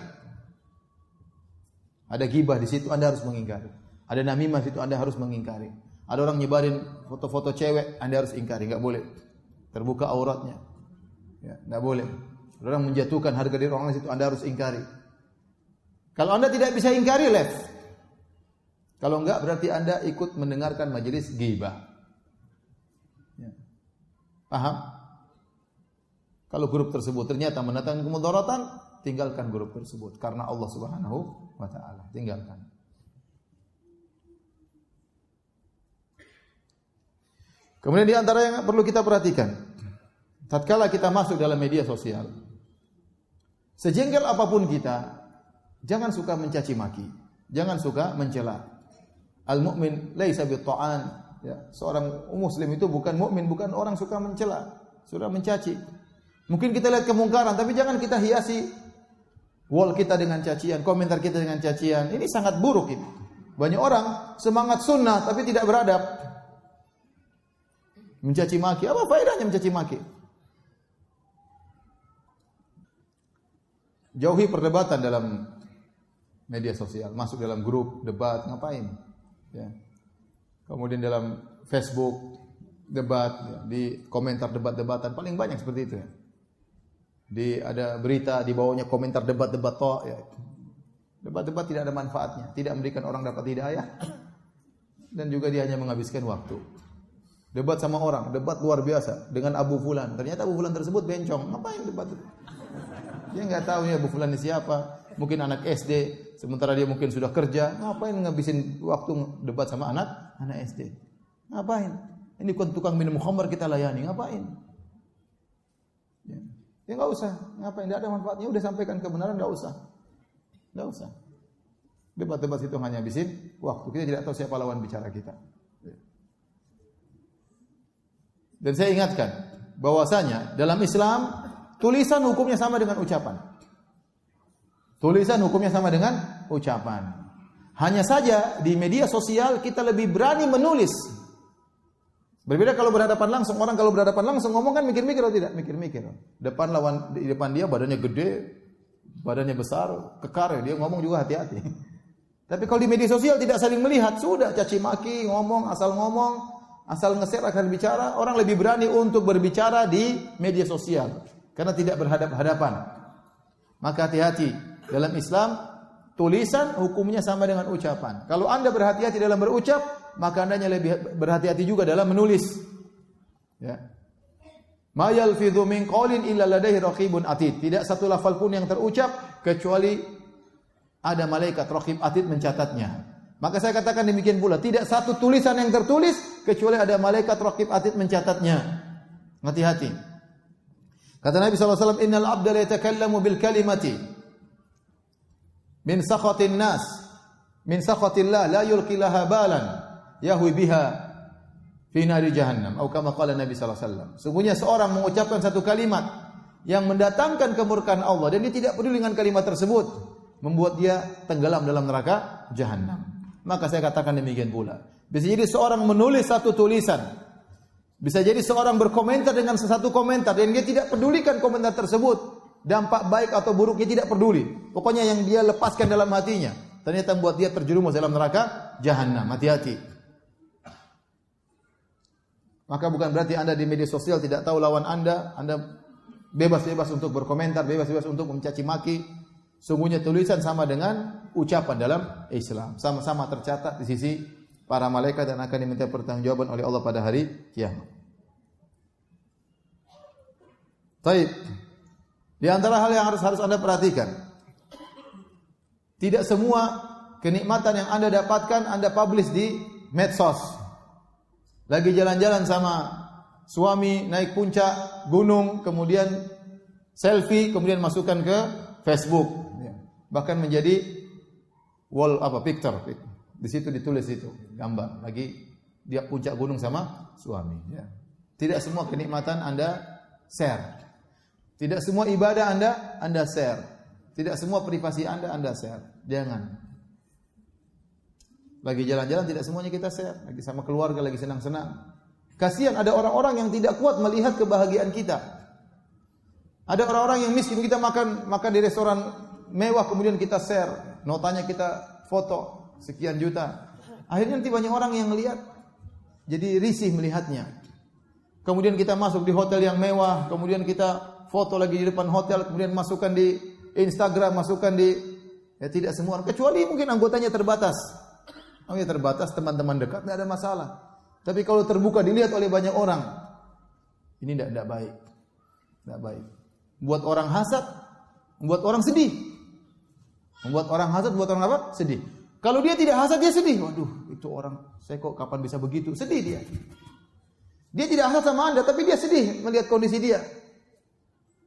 Ada ghibah di situ, Anda harus mengingkari. Ada namimah di situ, Anda harus mengingkari. Ada orang nyebarin foto-foto cewek, Anda harus ingkari, enggak boleh. Terbuka auratnya. Ya, enggak boleh. Ada orang menjatuhkan harga diri orang di situ, Anda harus ingkari. Kalau Anda tidak bisa ingkari, left. Kalau enggak, berarti Anda ikut mendengarkan majelis ghibah. Ya. Paham? Kalau grup tersebut ternyata mendatangkan kemudaratan, tinggalkan grup tersebut. Karena Allah Subhanahu wa ta'ala. Tinggalkan. Kemudian di antara yang perlu kita perhatikan, tatkala kita masuk dalam media sosial, sejengkel apapun kita, jangan suka mencaci maki, jangan suka mencela. Al-mu'min laisa bi-ta'an, ya, seorang muslim itu bukan mukmin, bukan orang suka mencela, suka mencaci. Mungkin kita lihat kemungkaran, tapi jangan kita hiasi wall kita dengan cacian, komentar kita dengan cacian. Ini sangat buruk ini. Banyak orang semangat sunnah tapi tidak beradab. Mencaci maki, apa faedahnya mencaci maki? Jauhi perdebatan dalam media sosial, masuk dalam grup debat, ngapain? Ya. Kemudian dalam Facebook debat, ya, di komentar debat-debatan paling banyak seperti itu. Ya. Ada berita di bawahnya komentar debat-debat toh, ya. Debat-debat tidak ada manfaatnya, tidak memberikan orang dapat hidayah, dan juga dia hanya menghabiskan waktu. Debat sama orang, debat luar biasa dengan Abu Fulan. Ternyata Abu Fulan tersebut bencong. Ngapain debat itu? Dia enggak tahu ya Abu Fulan ini siapa. Mungkin anak SD, sementara dia mungkin sudah kerja. Ngapain ngabisin waktu debat sama anak SD? Ngapain? Ini tukang minum khamr kita layani. Ngapain? Ya enggak usah. Ngapain? Enggak ada manfaatnya. Udah sampaikan kebenaran, enggak usah. Enggak usah. Debat-debat itu hanya habisin waktu. Kita tidak tahu siapa lawan bicara kita. Dan saya ingatkan bahwasanya dalam Islam tulisan hukumnya sama dengan ucapan. Tulisan hukumnya sama dengan ucapan. Hanya saja di media sosial kita lebih berani menulis. Berbeda kalau berhadapan langsung. Orang kalau berhadapan langsung ngomong kan mikir-mikir atau tidak? Mikir-mikir. Di depan dia badannya gede, badannya besar, kekar, dia ngomong juga hati-hati. Tapi kalau di media sosial tidak saling melihat, sudah caci maki, ngomong, asal nge-share akan bicara, orang lebih berani untuk berbicara di media sosial karena tidak berhadap-hadapan. Maka hati-hati, dalam Islam tulisan hukumnya sama dengan ucapan. Kalau Anda berhati-hati dalam berucap, maka Anda lebih berhati-hati juga dalam menulis. Ya. Ma yalfidhu min qaulin illa ladaihi raqibun atid. Tidak satu lafal pun yang terucap kecuali ada malaikat raqib atid mencatatnya. Maka saya katakan demikian pula, tidak satu tulisan yang tertulis kecuali ada malaikat raqib atid mencatatnya. Hati-hati. Kata Nabi SAW, innal abda la yatakallamu bil kalimati min sakhatin nas min sakhatillah la yulqi laha balan yahwi biha fi nari jahannam atau kama qala Nabi SAW. Sungguhnya seorang mengucapkan satu kalimat yang mendatangkan kemurkaan Allah dan dia tidak peduli dengan kalimat tersebut, membuat dia tenggelam dalam neraka jahannam. Maka saya katakan demikian pula. Bisa jadi seorang menulis satu tulisan, bisa jadi seorang berkomentar dengan satu komentar dan dia tidak pedulikan komentar tersebut, dampak baik atau buruknya tidak peduli. Pokoknya yang dia lepaskan dalam hatinya, ternyata membuat dia terjerumus dalam neraka jahannam. Hati-hati. Maka bukan berarti Anda di media sosial tidak tahu lawan Anda bebas-bebas untuk berkomentar, bebas-bebas untuk mencaci maki. Sungguhnya tulisan sama dengan ucapan dalam Islam. Sama-sama tercatat di sisi para malaikat dan akan diminta pertanggungjawaban oleh Allah pada hari kiamat. Baik. Di antara hal yang harus Anda perhatikan, tidak semua kenikmatan yang Anda dapatkan Anda publish di medsos. Lagi jalan-jalan sama suami naik puncak gunung, kemudian selfie, kemudian masukkan ke Facebook. Bahkan menjadi picture. Di situ ditulis itu gambar lagi dia puncak gunung sama suami. Ya. Tidak semua kenikmatan Anda share. Tidak semua ibadah Anda share. Tidak semua privasi Anda share. Jangan. Lagi jalan-jalan tidak semuanya kita share. Lagi sama keluarga, lagi senang-senang. Kasihan ada orang-orang yang tidak kuat melihat kebahagiaan kita. Ada orang-orang yang miskin, kita makan di restoran mewah kemudian kita share, notanya kita foto sekian juta. Akhirnya nanti banyak orang yang melihat, jadi risih melihatnya. Kemudian kita masuk di hotel yang mewah, kemudian kita foto lagi di depan hotel, kemudian masukkan di Instagram, tidak semua, kecuali mungkin anggotanya terbatas. Terbatas, teman-teman dekat tidak ada masalah. Tapi kalau terbuka dilihat oleh banyak orang, ini tidak baik. Tidak baik. Buat orang hasad, membuat orang sedih. Membuat orang hasad, buat orang apa? Sedih. Kalau dia tidak hasad, dia sedih. Waduh, itu orang, saya kok kapan bisa begitu? Sedih dia. Dia tidak hasad sama Anda, tapi dia sedih melihat kondisi dia.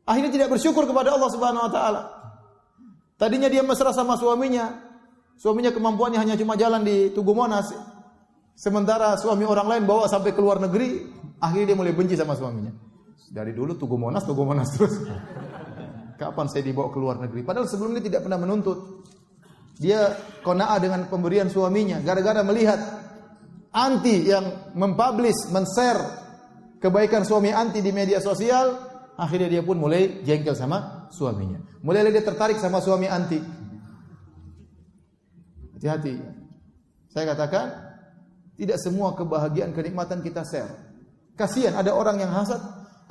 Akhirnya tidak bersyukur kepada Allah Subhanahu wa taala. Tadinya dia mesra sama suaminya. Suaminya kemampuannya hanya cuma jalan di Tugu Monas. Sementara suami orang lain bawa sampai ke luar negeri, akhirnya dia mulai benci sama suaminya. Dari dulu Tugu Monas terus. Kapan saya dibawa ke luar negeri? Padahal sebelumnya tidak pernah menuntut. Dia qanaah dengan pemberian suaminya. Gara-gara melihat anti yang mempublish, men-share kebaikan suami anti di media sosial, akhirnya dia pun mulai jengkel sama suaminya. Mulai dia tertarik sama suami anti. Hati-hati. Saya katakan, tidak semua kebahagiaan, kenikmatan kita share. Kasihan ada orang yang hasad,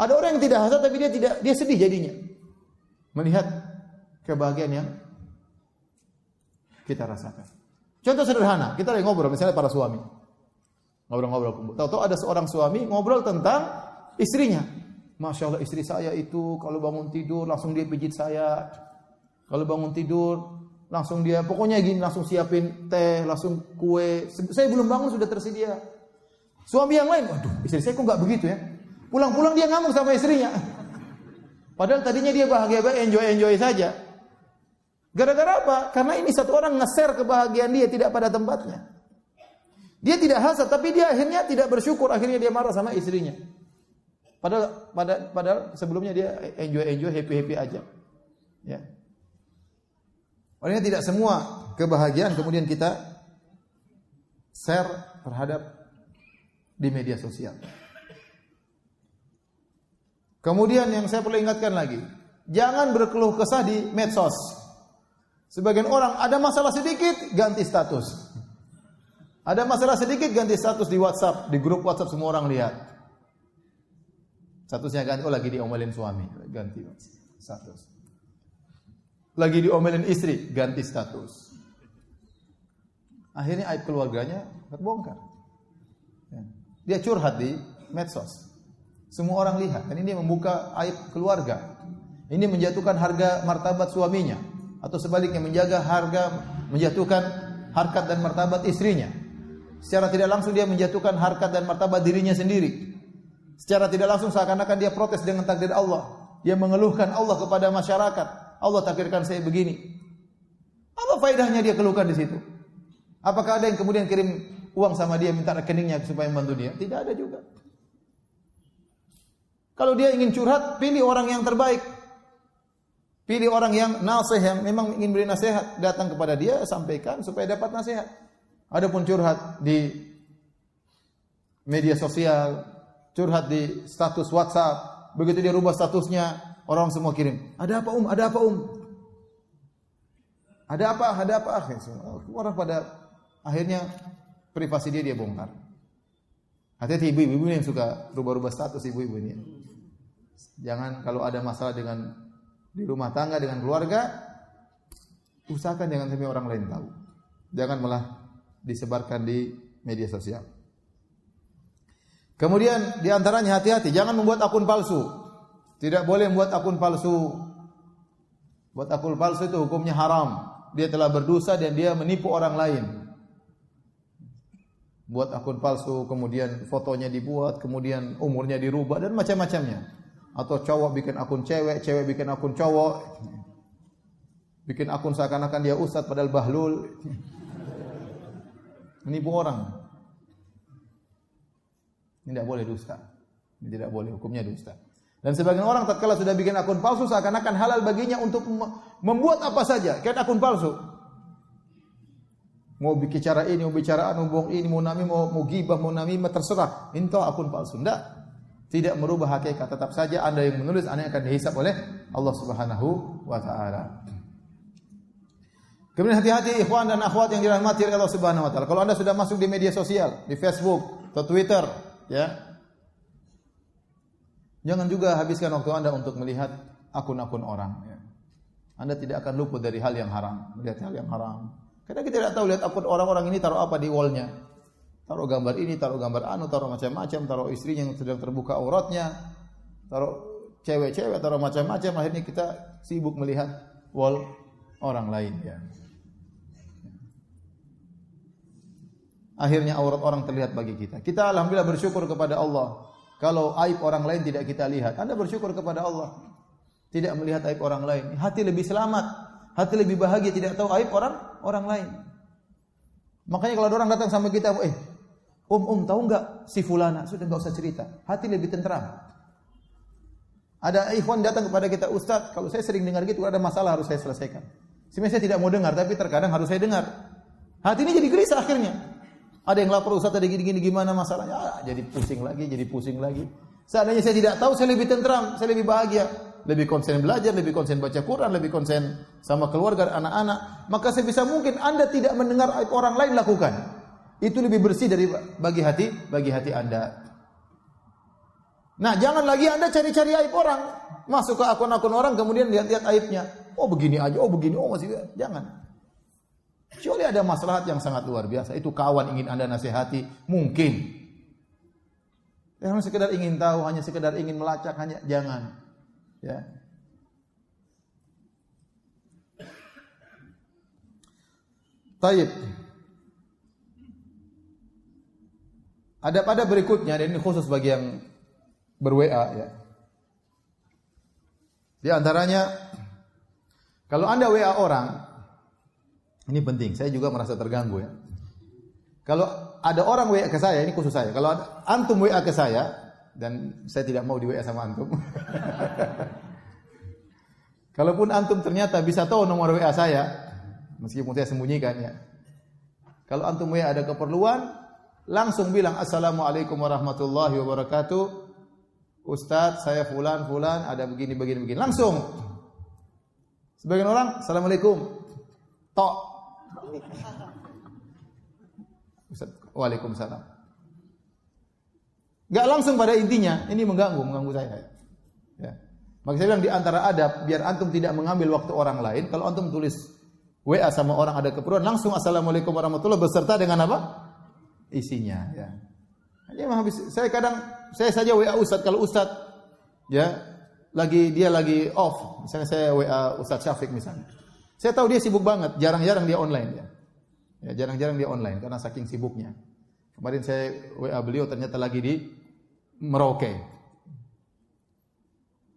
ada orang yang tidak hasad tapi dia sedih jadinya. Melihat kebahagiaan yang kita rasakan. Contoh sederhana, kita lagi ngobrol misalnya para suami. Ngobrol-ngobrol. Tahu-tahu ada seorang suami ngobrol tentang istrinya. Masya Allah istri saya itu kalau bangun tidur langsung dia pijit saya. Kalau bangun tidur langsung dia pokoknya gini langsung siapin teh, langsung kue. Saya belum bangun sudah tersedia. Suami yang lain, waduh istri saya kok enggak begitu ya. Pulang-pulang dia ngamuk sama istrinya. Padahal tadinya dia bahagia, enjoy saja. Gara-gara apa? Karena ini satu orang nge-share kebahagiaan dia tidak pada tempatnya. Dia tidak hasad, tapi dia akhirnya tidak bersyukur, akhirnya dia marah sama istrinya. Padahal sebelumnya dia enjoy, happy aja. Ya. Makanya tidak semua kebahagiaan kemudian kita share terhadap di media sosial. Kemudian yang saya perlu ingatkan lagi, jangan berkeluh kesah di medsos. Sebagian orang ada masalah sedikit ganti status. Ada masalah sedikit ganti status di WhatsApp, di grup WhatsApp semua orang lihat. Statusnya ganti, lagi diomelin suami, ganti status. Lagi diomelin istri, ganti status. Akhirnya aib keluarganya terbongkar. Dia curhat di medsos. Semua orang lihat, dan ini membuka aib keluarga. Ini menjatuhkan harga martabat suaminya, atau sebaliknya menjatuhkan harkat dan martabat istrinya. Secara tidak langsung dia menjatuhkan harkat dan martabat dirinya sendiri. Secara tidak langsung seakan-akan dia protes dengan takdir Allah. Dia mengeluhkan Allah kepada masyarakat. Allah takdirkan saya begini. Apa faedahnya dia keluhkan di situ? Apakah ada yang kemudian kirim uang sama dia minta rekeningnya supaya membantu dia? Tidak ada juga. Kalau dia ingin curhat, pilih orang yang terbaik. Pilih orang yang nasih, yang memang ingin beri nasihat, datang kepada dia, sampaikan supaya dapat nasihat. Adapun curhat di media sosial, curhat di status WhatsApp, begitu dia rubah statusnya, orang semua kirim, ada apa Ada apa Ada apa? Orang pada akhirnya privasi dia bongkar. Hati-hati ibu-ibu yang suka rubah-rubah status ibu-ibu ini. Jangan kalau ada masalah dengan di rumah tangga dengan keluarga, usahakan jangan sampai orang lain tahu. Jangan malah disebarkan di media sosial. Kemudian di antaranya hati-hati, jangan membuat akun palsu. Tidak boleh membuat akun palsu. Buat akun palsu itu hukumnya haram. Dia telah berdosa dan dia menipu orang lain. Buat akun palsu, kemudian fotonya dibuat, kemudian umurnya dirubah dan macam-macamnya. Atau cowok bikin akun cewek, cewek bikin akun cowok. Bikin akun seakan-akan dia ustaz padahal bahlul. Menipu orang. Ini tidak boleh dusta. Ini tidak boleh, hukumnya dusta. Dan sebagian orang tatkala sudah bikin akun palsu seakan-akan halal baginya untuk membuat apa saja, kayak akun palsu. Mau bicara ini, mau bicara bohong ini, mau gibah, mau namimah, terserah. Minta akun palsu. Tidak merubah hakikat, tetap saja Anda yang menulis, Anda yang akan dihisab oleh Allah Subhanahu wa taala. Kemudian hati-hati ikhwan dan akhwat yang dirahmati oleh Allah Subhanahu wa taala. Kalau Anda sudah masuk di media sosial, di Facebook atau Twitter, ya. Jangan juga habiskan waktu Anda untuk melihat akun-akun orang, ya. Anda tidak akan luput dari hal yang haram, melihat hal yang haram. Karena kita tidak tahu lihat akun orang-orang ini taruh apa di wall-nya. Taruh gambar ini, taruh gambar taruh macam-macam, taruh istrinya yang sedang terbuka auratnya, taruh cewek-cewek, taruh macam-macam. Akhirnya kita sibuk melihat wall orang lain, ya. Akhirnya aurat orang terlihat bagi kita. Kita alhamdulillah bersyukur kepada Allah. Kalau aib orang lain tidak kita lihat, Anda bersyukur kepada Allah. Tidak melihat aib orang lain. Hati lebih selamat, hati lebih bahagia tidak tahu aib orang lain. Makanya kalau ada orang datang sama kita, tahu enggak si fulana? Sudah enggak usah cerita. Hati lebih tenteram. Ada ikhwan datang kepada kita, Ustaz, kalau saya sering dengar gitu ada masalah harus saya selesaikan. Sebenarnya saya tidak mau dengar, tapi terkadang harus saya dengar. Hati ini jadi gelisah akhirnya. Ada yang lapor, Ustaz tadi gini-gini gimana masalahnya? Jadi pusing lagi. Seandainya saya tidak tahu, saya lebih tenteram, saya lebih bahagia, lebih konsen belajar, lebih konsen baca Quran, lebih konsen sama keluarga dan anak-anak. Maka sebisa mungkin Anda tidak mendengar aib orang lain, lakukan. Itu lebih bersih dari bagi hati Anda. Nah, jangan lagi Anda cari-cari aib orang, masuk ke akun-akun orang kemudian lihat-lihat aibnya. Oh begini aja, masih jangan. Kecuali ada maslahat yang sangat luar biasa, itu kawan ingin Anda nasihati, mungkin. Hanya sekedar ingin tahu, hanya sekedar ingin melacak, jangan. Ya. Taib. Ada pada berikutnya, dan ini khusus bagi yang ber-WA, ya. Di antaranya Kalau Anda WA orang, ini penting, saya juga merasa terganggu ya. Kalau ada orang WA ke saya, ini khusus saya. Kalau antum WA ke saya, dan saya tidak mau di WA sama antum. Kalaupun antum ternyata bisa tahu nomor WA saya, meskipun saya sembunyikan ya. Kalau antum WA ada keperluan, langsung bilang Assalamualaikum warahmatullahi wabarakatuh. Ustaz, saya fulan ada begini. Langsung. Sebagian orang, Assalamualaikum. Tok. Ustaz, waalaikumsalam. Enggak langsung pada intinya, ini mengganggu saya. Ya. Maka saya bilang di antara adab, biar antum tidak mengambil waktu orang lain, kalau antum tulis WA sama orang ada keperluan, langsung Assalamualaikum warahmatullahi beserta dengan apa? Isinya. Ya. Saya saja WA Ustaz, kalau Ustaz ya dia lagi off, misalnya saya WA Ustaz Syafiq misalnya. Saya tahu dia sibuk banget, jarang-jarang dia online ya. Ya, jarang-jarang dia online karena saking sibuknya. Kemarin saya WA beliau ternyata lagi di Merauke.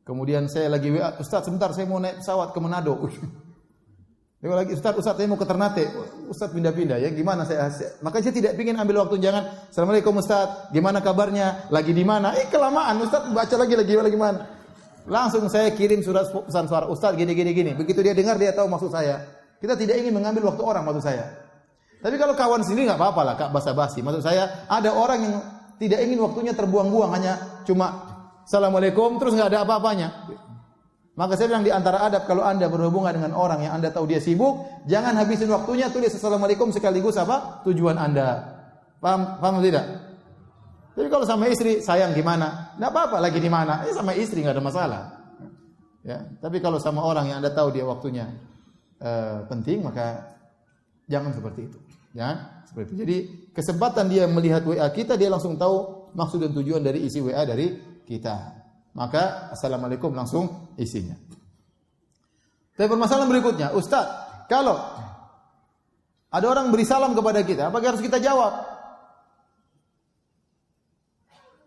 Kemudian saya lagi WA, Ustaz sebentar saya mau naik pesawat ke Manado. Dia lagi, Ustaz saya mau ke Ternate. Ustaz pindah-pindah ya, gimana maka saya tidak ingin ambil waktu, jangan Assalamualaikum Ustaz, gimana kabarnya? Lagi di mana? Kelamaan Ustaz baca lagi mana? Langsung saya kirim surat pesan suara Ustaz gini. Begitu dia dengar dia tahu maksud saya. Kita tidak ingin mengambil waktu orang maksud saya. Tapi kalau kawan sendiri enggak apa-apa lah, Kak, basa-basi. Maksud saya ada orang yang tidak ingin waktunya terbuang-buang, hanya cuma Assalamualaikum terus enggak ada apa-apanya. Maka saya bilang di antara adab kalau Anda berhubungan dengan orang yang Anda tahu dia sibuk, jangan habisin waktunya tulis Assalamualaikum sekaligus apa? Tujuan Anda. Paham tidak? Jadi kalau sama istri, sayang gimana? Enggak apa-apa, lagi di mana? Sama istri enggak ada masalah. Ya, tapi kalau sama orang yang Anda tahu dia waktunya penting, maka jangan seperti itu. Jangan seperti itu. Jadi kesempatan dia melihat WA kita, dia langsung tahu maksud dan tujuan dari isi WA dari kita. Maka Assalamualaikum langsung isinya. Tapi permasalahan berikutnya, Ustaz, kalau ada orang beri salam kepada kita, apakah harus kita jawab?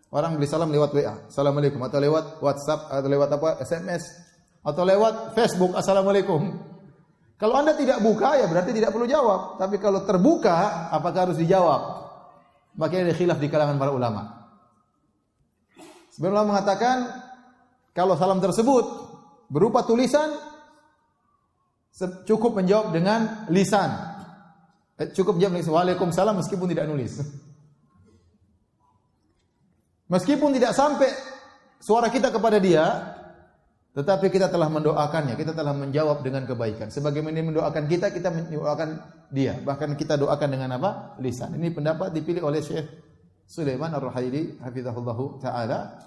Orang beri salam lewat WA, Assalamualaikum, atau lewat WhatsApp, atau lewat SMS, atau lewat Facebook, Assalamualaikum. Kalau Anda tidak buka, ya berarti tidak perlu jawab. Tapi kalau terbuka, apakah harus dijawab? Makanya ada khilaf di kalangan para ulama. Sebenarnya ulama mengatakan, kalau salam tersebut berupa tulisan, cukup menjawab dengan lisan. Cukup menjawab dengan Waalaikumsalam meskipun tidak nulis. Meskipun tidak sampai suara kita kepada dia, tetapi kita telah mendoakannya, kita telah menjawab dengan kebaikan. Sebagaimana dia mendoakan kita mendoakan dia. Bahkan kita doakan dengan apa? Lisan. Ini pendapat dipilih oleh Syekh Sulaiman Ar-Ruhaili hafizahullahu taala.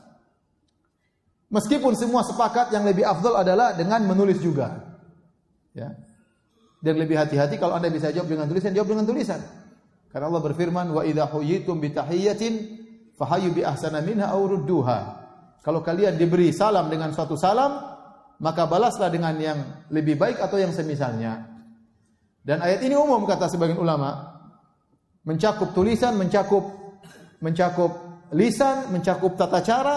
Meskipun semua sepakat yang lebih afdal adalah dengan menulis juga. Ya. Dan lebih hati-hati kalau Anda bisa jawab dengan tulisan, jawab dengan tulisan. Karena Allah berfirman, "Wa idza huyyitum bi tahiyyatin fahayyu bi ahsana minha aw rudduha." Kalau kalian diberi salam dengan suatu salam, maka balaslah dengan yang lebih baik atau yang semisalnya. Dan ayat ini umum kata sebagian ulama, mencakup tulisan, mencakup lisan, mencakup tata cara.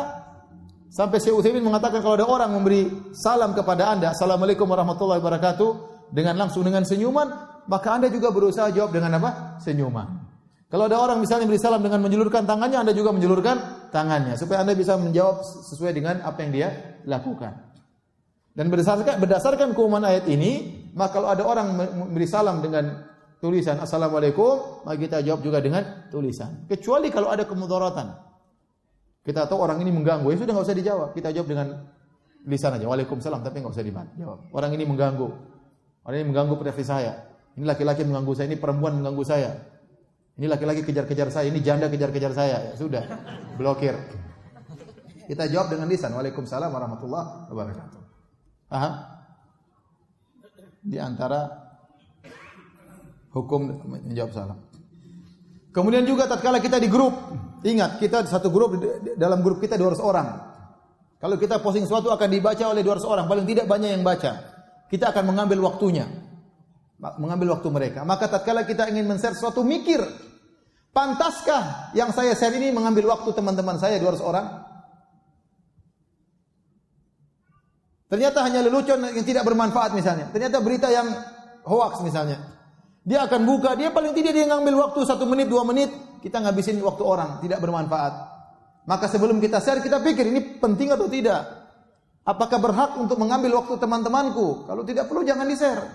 Sampai Syekh Utsaimin mengatakan kalau ada orang memberi salam kepada Anda, Assalamualaikum warahmatullahi wabarakatuh, langsung dengan senyuman, maka Anda juga berusaha jawab dengan apa? Senyuman. Kalau ada orang misalnya beri salam dengan menjulurkan tangannya, Anda juga menjulurkan tangannya supaya Anda bisa menjawab sesuai dengan apa yang dia lakukan. Dan berdasarkan keumuman ayat ini, maka kalau ada orang memberi salam dengan tulisan Assalamualaikum, maka kita jawab juga dengan tulisan. Kecuali kalau ada kemudaratan. Kita tahu orang ini mengganggu, ya sudah enggak usah dijawab. Kita jawab dengan lisan aja. Waalaikumsalam, tapi enggak usah dijawab. Orang ini mengganggu. Orang ini mengganggu privasi saya. Ini laki-laki mengganggu saya, ini perempuan mengganggu saya. Ini laki-laki kejar-kejar saya, ini janda kejar-kejar saya. Ya sudah, blokir. Kita jawab dengan lisan. Waalaikumsalam warahmatullahi wabarakatuh. Paham? Di antara hukum menjawab salam. Kemudian juga tatkala kita di grup, ingat kita satu grup, dalam grup kita 200 orang. Kalau kita posting sesuatu akan dibaca oleh 200 orang, paling tidak banyak yang baca. Kita akan mengambil waktunya. Mengambil waktu mereka. Maka tatkala kita ingin men-share sesuatu, mikir, pantaskah yang saya share ini mengambil waktu teman-teman saya 200 orang? Ternyata hanya lelucon yang tidak bermanfaat misalnya. Ternyata berita yang hoax misalnya. Dia akan buka, dia paling tidak dia ngambil waktu 1 menit, 2 menit, kita ngabisin waktu orang, tidak bermanfaat. Maka sebelum kita share, kita pikir ini penting atau tidak. Apakah berhak untuk mengambil waktu teman-temanku? Kalau tidak perlu jangan di-share.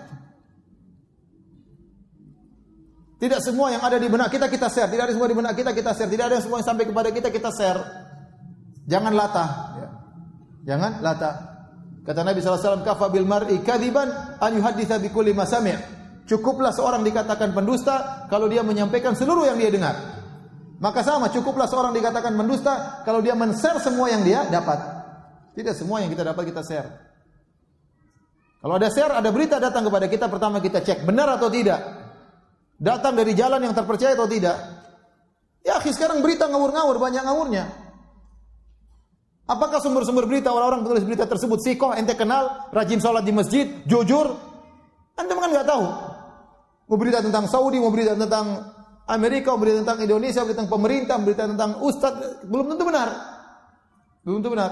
Tidak semua yang ada di benak kita share, tidak ada semua di benak kita share, tidak ada semua yang sampai kepada kita share. Jangan latah, ya. Jangan latah. Kata Nabi SAW, kafa bil mar'i kadziban an yuhadditsa bi kulli ma sami'. Cukuplah seorang dikatakan pendusta kalau dia menyampaikan seluruh yang dia dengar. Maka sama, cukuplah seorang dikatakan pendusta kalau dia men-share semua yang dia dapat. Tidak semua yang kita dapat kita share. Kalau ada share, ada berita datang kepada kita, pertama kita cek benar atau tidak. Datang dari jalan yang terpercaya atau tidak. Ya, sekarang berita ngawur-ngawur, banyak ngawurnya. Apakah sumber-sumber berita orang-orang penulis berita tersebut sikoh, ente kenal, rajin sholat di masjid, jujur? Anda kan nggak tahu. Mau berita tentang Saudi, mau berita tentang Amerika, mau berita tentang Indonesia, berita tentang pemerintah, berita tentang ustadz, belum tentu benar. Belum tentu benar.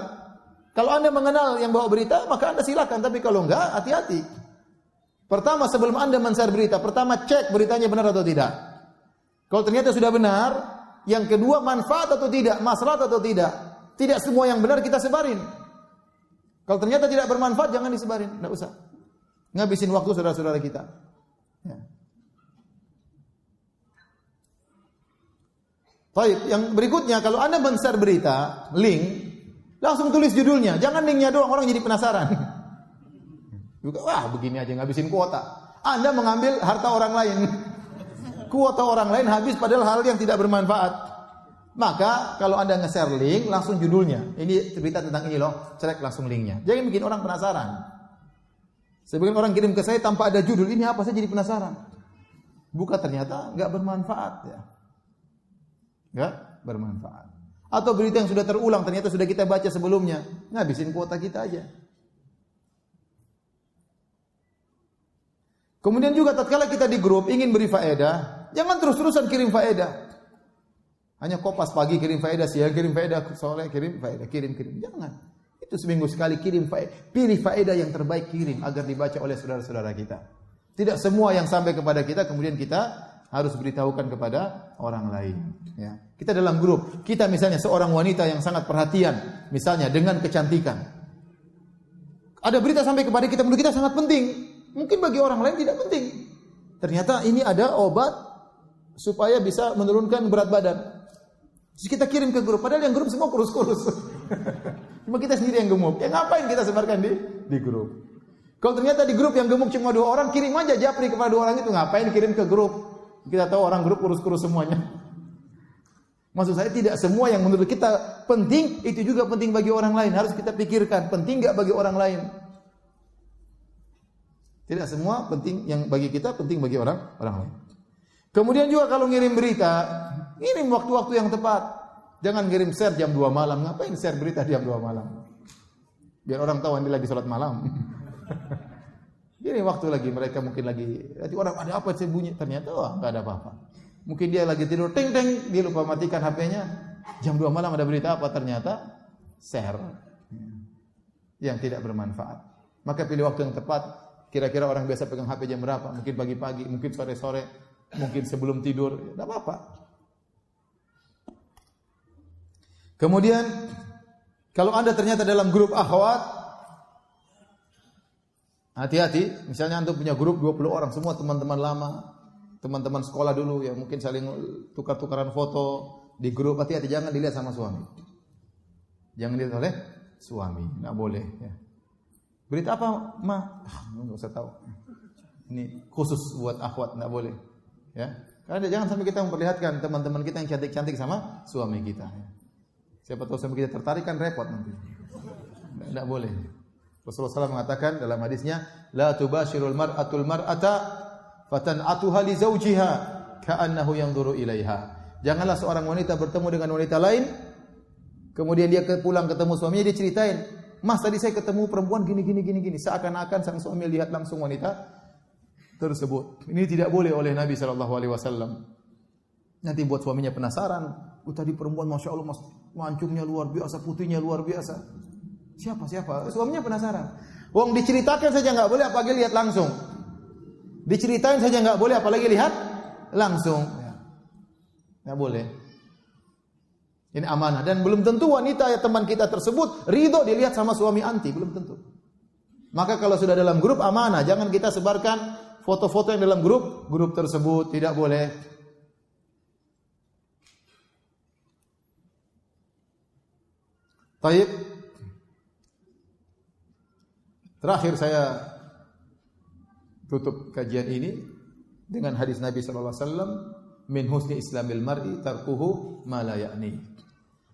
Kalau Anda mengenal yang bawa berita, maka Anda silakan. Tapi kalau enggak, hati-hati. Pertama, sebelum Anda men-share berita, pertama cek beritanya benar atau tidak. Kalau ternyata sudah benar, yang kedua manfaat atau tidak, maslahat atau tidak. Tidak semua yang benar kita sebarin. Kalau ternyata tidak bermanfaat, jangan disebarin, enggak usah. Ngabisin waktu saudara-saudara kita. Ya. Baik, yang berikutnya kalau Anda men-share berita, link, langsung tulis judulnya, jangan linknya doang, orang jadi penasaran. Wah, begini aja ngabisin kuota. Anda mengambil harta orang lain. Kuota orang lain habis padahal hal yang tidak bermanfaat. Maka kalau Anda nge-share link, langsung judulnya. Ini cerita tentang ini loh, selek langsung linknya. Jangan bikin orang penasaran. Sebagian orang kirim ke saya tanpa ada judul, ini apa, saya jadi penasaran. Buka ternyata nggak bermanfaat ya. Nggak bermanfaat. Atau berita yang sudah terulang ternyata sudah kita baca sebelumnya, ngabisin kuota kita aja. Kemudian juga tatkala kita di grup ingin beri faedah, jangan terus-terusan kirim faedah. Hanya kopas pagi kirim faedah, siang kirim faedah, sore kirim faedah, kirim. Jangan. Itu seminggu sekali kirim faedah. Pilih faedah yang terbaik kirim agar dibaca oleh saudara-saudara kita. Tidak semua yang sampai kepada kita kemudian kita harus beritahukan kepada orang lain. Ya. Kita dalam grup, kita misalnya seorang wanita yang sangat perhatian, misalnya dengan kecantikan. Ada berita sampai kepada kita, menurut kita sangat penting. Mungkin bagi orang lain tidak penting. Ternyata ini ada obat supaya bisa menurunkan berat badan. Terus kita kirim ke grup, padahal yang grup semua kurus-kurus. Cuma kita sendiri yang gemuk. Ya ngapain kita sebarkan di grup? Kalau ternyata di grup yang gemuk cuma 2 orang, kirim aja japri kepada 2 orang itu. Ngapain kirim ke grup? Kita tahu orang grup kurus-kurus semuanya. Maksud saya tidak semua yang menurut kita penting itu juga penting bagi orang lain. Harus kita pikirkan penting enggak bagi orang lain. Tidak semua penting yang bagi kita penting bagi orang lain. Kemudian juga kalau ngirim berita, ngirim waktu-waktu yang tepat. Jangan ngirim share jam 2 malam. Ngapain share berita jam 2 malam? Biar orang tahu Anda lagi sholat malam. Ini waktu lagi mereka mungkin lagi, nanti orang ada apa sih bunyi? Ternyata enggak ada apa-apa. Mungkin dia lagi tidur, ting ting, dia lupa matikan HP-nya. Jam 2 malam ada berita apa? Ternyata share yang tidak bermanfaat. Maka pilih waktu yang tepat. Kira-kira orang biasa pegang HP jam berapa? Mungkin pagi-pagi, mungkin sore-sore, mungkin sebelum tidur, tidak apa-apa. Kemudian, kalau Anda ternyata dalam grup akhwat, hati-hati. Misalnya Anda punya grup 20 orang, semua teman-teman lama, teman-teman sekolah dulu, yang mungkin saling tukar-tukaran foto di grup. Hati-hati, jangan dilihat sama suami. Jangan dilihat oleh suami, tidak boleh. Ya. Berita apa, Ma? Nggak usah tahu. Ini khusus buat akhwat, nggak boleh. Ya, karena jangan sampai kita memperlihatkan teman-teman kita yang cantik-cantik sama suami kita. Siapa tahu suami kita tertarik kan repot nanti. Nggak boleh. Rasulullah SAW mengatakan dalam hadisnya, la tubashirul mar'atul mar'ata fatan'atuha li zawjiha ka'annahu yanzuru ilaiha. Janganlah seorang wanita bertemu dengan wanita lain, kemudian dia pulang ketemu suaminya, dia ceritain, Mas tadi saya ketemu perempuan gini. Seakan-akan sang suami lihat langsung wanita tersebut. Ini tidak boleh oleh Nabi SAW. Nanti buat suaminya penasaran. Tadi perempuan Masya Allah, mancungnya luar biasa, putihnya luar biasa. Siapa? Suaminya penasaran. Wong diceritakan saja nggak boleh, apalagi lihat langsung. Diceritain saja nggak boleh, apalagi lihat langsung. Nggak boleh. Ini amanah. Dan belum tentu wanita ya teman kita tersebut ridho dilihat sama suami anti, belum tentu. Maka kalau sudah dalam grup amanah, jangan kita sebarkan foto-foto yang dalam grup tersebut, tidak boleh. Baik. Terakhir saya tutup kajian ini dengan hadis Nabi sallallahu alaihi wasallam, min husni islamil mar'i tarkuhu ma la ya'ni.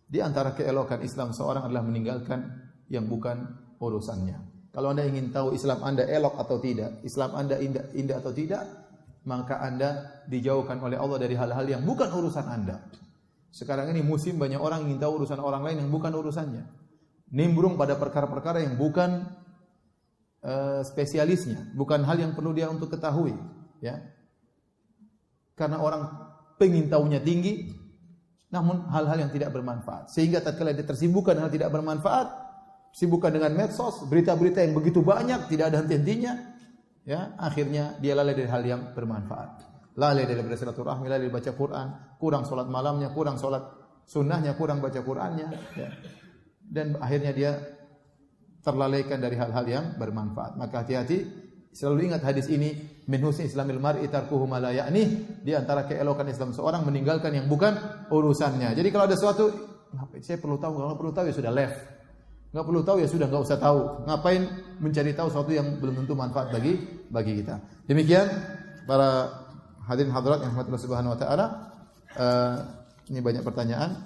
Di antara keelokan Islam seorang adalah meninggalkan yang bukan urusannya. Kalau Anda ingin tahu Islam Anda elok atau tidak, Islam Anda indah atau tidak, maka Anda dijauhkan oleh Allah dari hal-hal yang bukan urusan Anda. Sekarang ini musim banyak orang ingin tahu urusan orang lain yang bukan urusannya. Nimbrung pada perkara-perkara yang bukan spesialisnya, bukan hal yang perlu dia untuk ketahui, ya. Karena orang pengen tahunya tinggi, namun hal-hal yang tidak bermanfaat. Sehingga tatkala dia tersibukkan hal tidak bermanfaat, sibukkan dengan medsos, berita-berita yang begitu banyak, tidak ada henti-hentinya, ya, akhirnya dia lalai dari hal yang bermanfaat. Lalai dari bersilaturahmi, lalai dari baca Quran, kurang salat malamnya, kurang salat sunnahnya, kurang baca Qurannya, ya. Dan akhirnya dia terlalaikan dari hal-hal yang bermanfaat. Maka hati-hati, selalu ingat hadis ini, min husni islamil mar'i tarkuhu ma la ya'ni, di antara keelokan Islam seorang meninggalkan yang bukan urusannya. Jadi kalau ada sesuatu, saya perlu tahu, kalau perlu tahu ya sudah left. Enggak perlu tahu ya sudah enggak usah tahu. Ngapain mencari tahu sesuatu yang belum tentu manfaat bagi kita. Demikian para hadirin hadirat yang rahmatullah subhanahu wa taala, ini banyak pertanyaan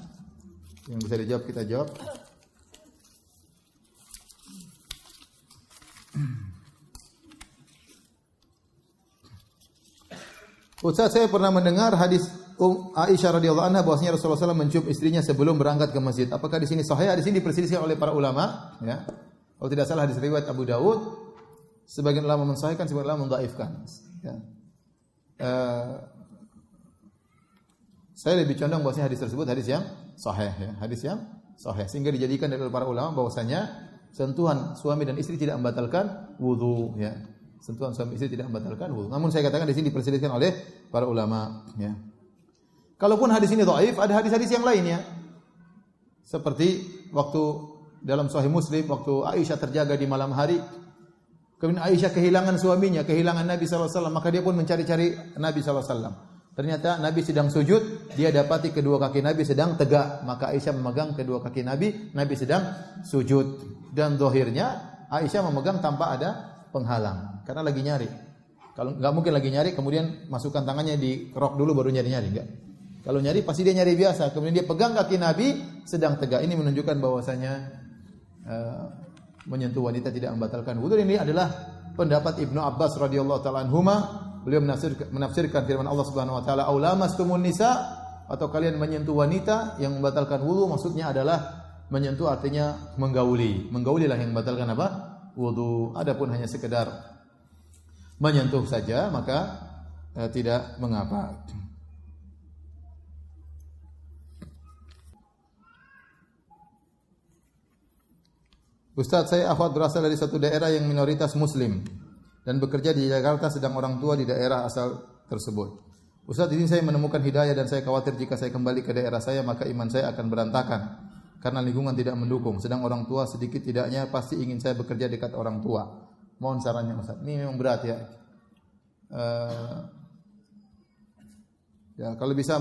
yang bisa dijawab, kita jawab. Ustaz, saya pernah mendengar hadis Aisyah radhiyallahu anha bahwasanya Rasulullah SAW mencium istrinya sebelum berangkat ke masjid. Apakah di sini sahih? Di sini diperselisihkan oleh para ulama, ya. Kalau tidak salah hadis riwayat Abu Daud, sebagian ulama mensahihkan, sebagian ulama mendhaifkan. Ya. Saya lebih condong bahwasanya hadis tersebut hadis yang sahih, ya. Hadis yang sahih, sehingga dijadikan oleh para ulama bahwasanya sentuhan suami dan istri tidak membatalkan wudu, ya. Sentuhan suami istri tidak membatalkan wudu. Namun saya katakan di sini diperselisihkan oleh para ulama, ya. Kalaupun hadis ini dhaif, ada hadis-hadis yang lainnya. Seperti waktu dalam Sahih Muslim, waktu Aisyah terjaga di malam hari, kemudian Aisyah kehilangan suaminya, kehilangan Nabi sallallahu alaihi wasallam, maka dia pun mencari-cari Nabi sallallahu alaihi wasallam. Ternyata Nabi sedang sujud, dia dapati kedua kaki Nabi sedang tegak, maka Aisyah memegang kedua kaki Nabi, Nabi sedang sujud. Dan zahirnya Aisyah memegang tanpa ada penghalang, karena lagi nyari. Kalau enggak mungkin lagi nyari kemudian masukkan tangannya di rok dulu baru nyari-nyari, enggak. Kalau nyari pasti dia nyari biasa, kemudian dia pegang kaki Nabi sedang tegak. Ini menunjukkan bahwasanya menyentuh wanita tidak membatalkan wudu. Ini adalah pendapat Ibnu Abbas radhiyallahu taala anhuma. Beliau menafsirkan firman Allah Subhanahu wa taala, "Aulamastumun nisa", atau kalian menyentuh wanita yang membatalkan wudu, maksudnya adalah menyentuh artinya menggauli. Menggaulilah yang membatalkan apa? Wudu. Adapun hanya sekedar menyentuh saja maka tidak mengapa. Ustaz, saya akhwat berasal dari satu daerah yang minoritas muslim dan bekerja di Jakarta, sedang orang tua di daerah asal tersebut. Ustaz, ini saya menemukan hidayah dan saya khawatir jika saya kembali ke daerah saya maka iman saya akan berantakan karena lingkungan tidak mendukung. Sedang orang tua sedikit tidaknya pasti ingin saya bekerja dekat orang tua. Mohon sarannya Ustaz. Ini memang berat, ya. Ya, kalau bisa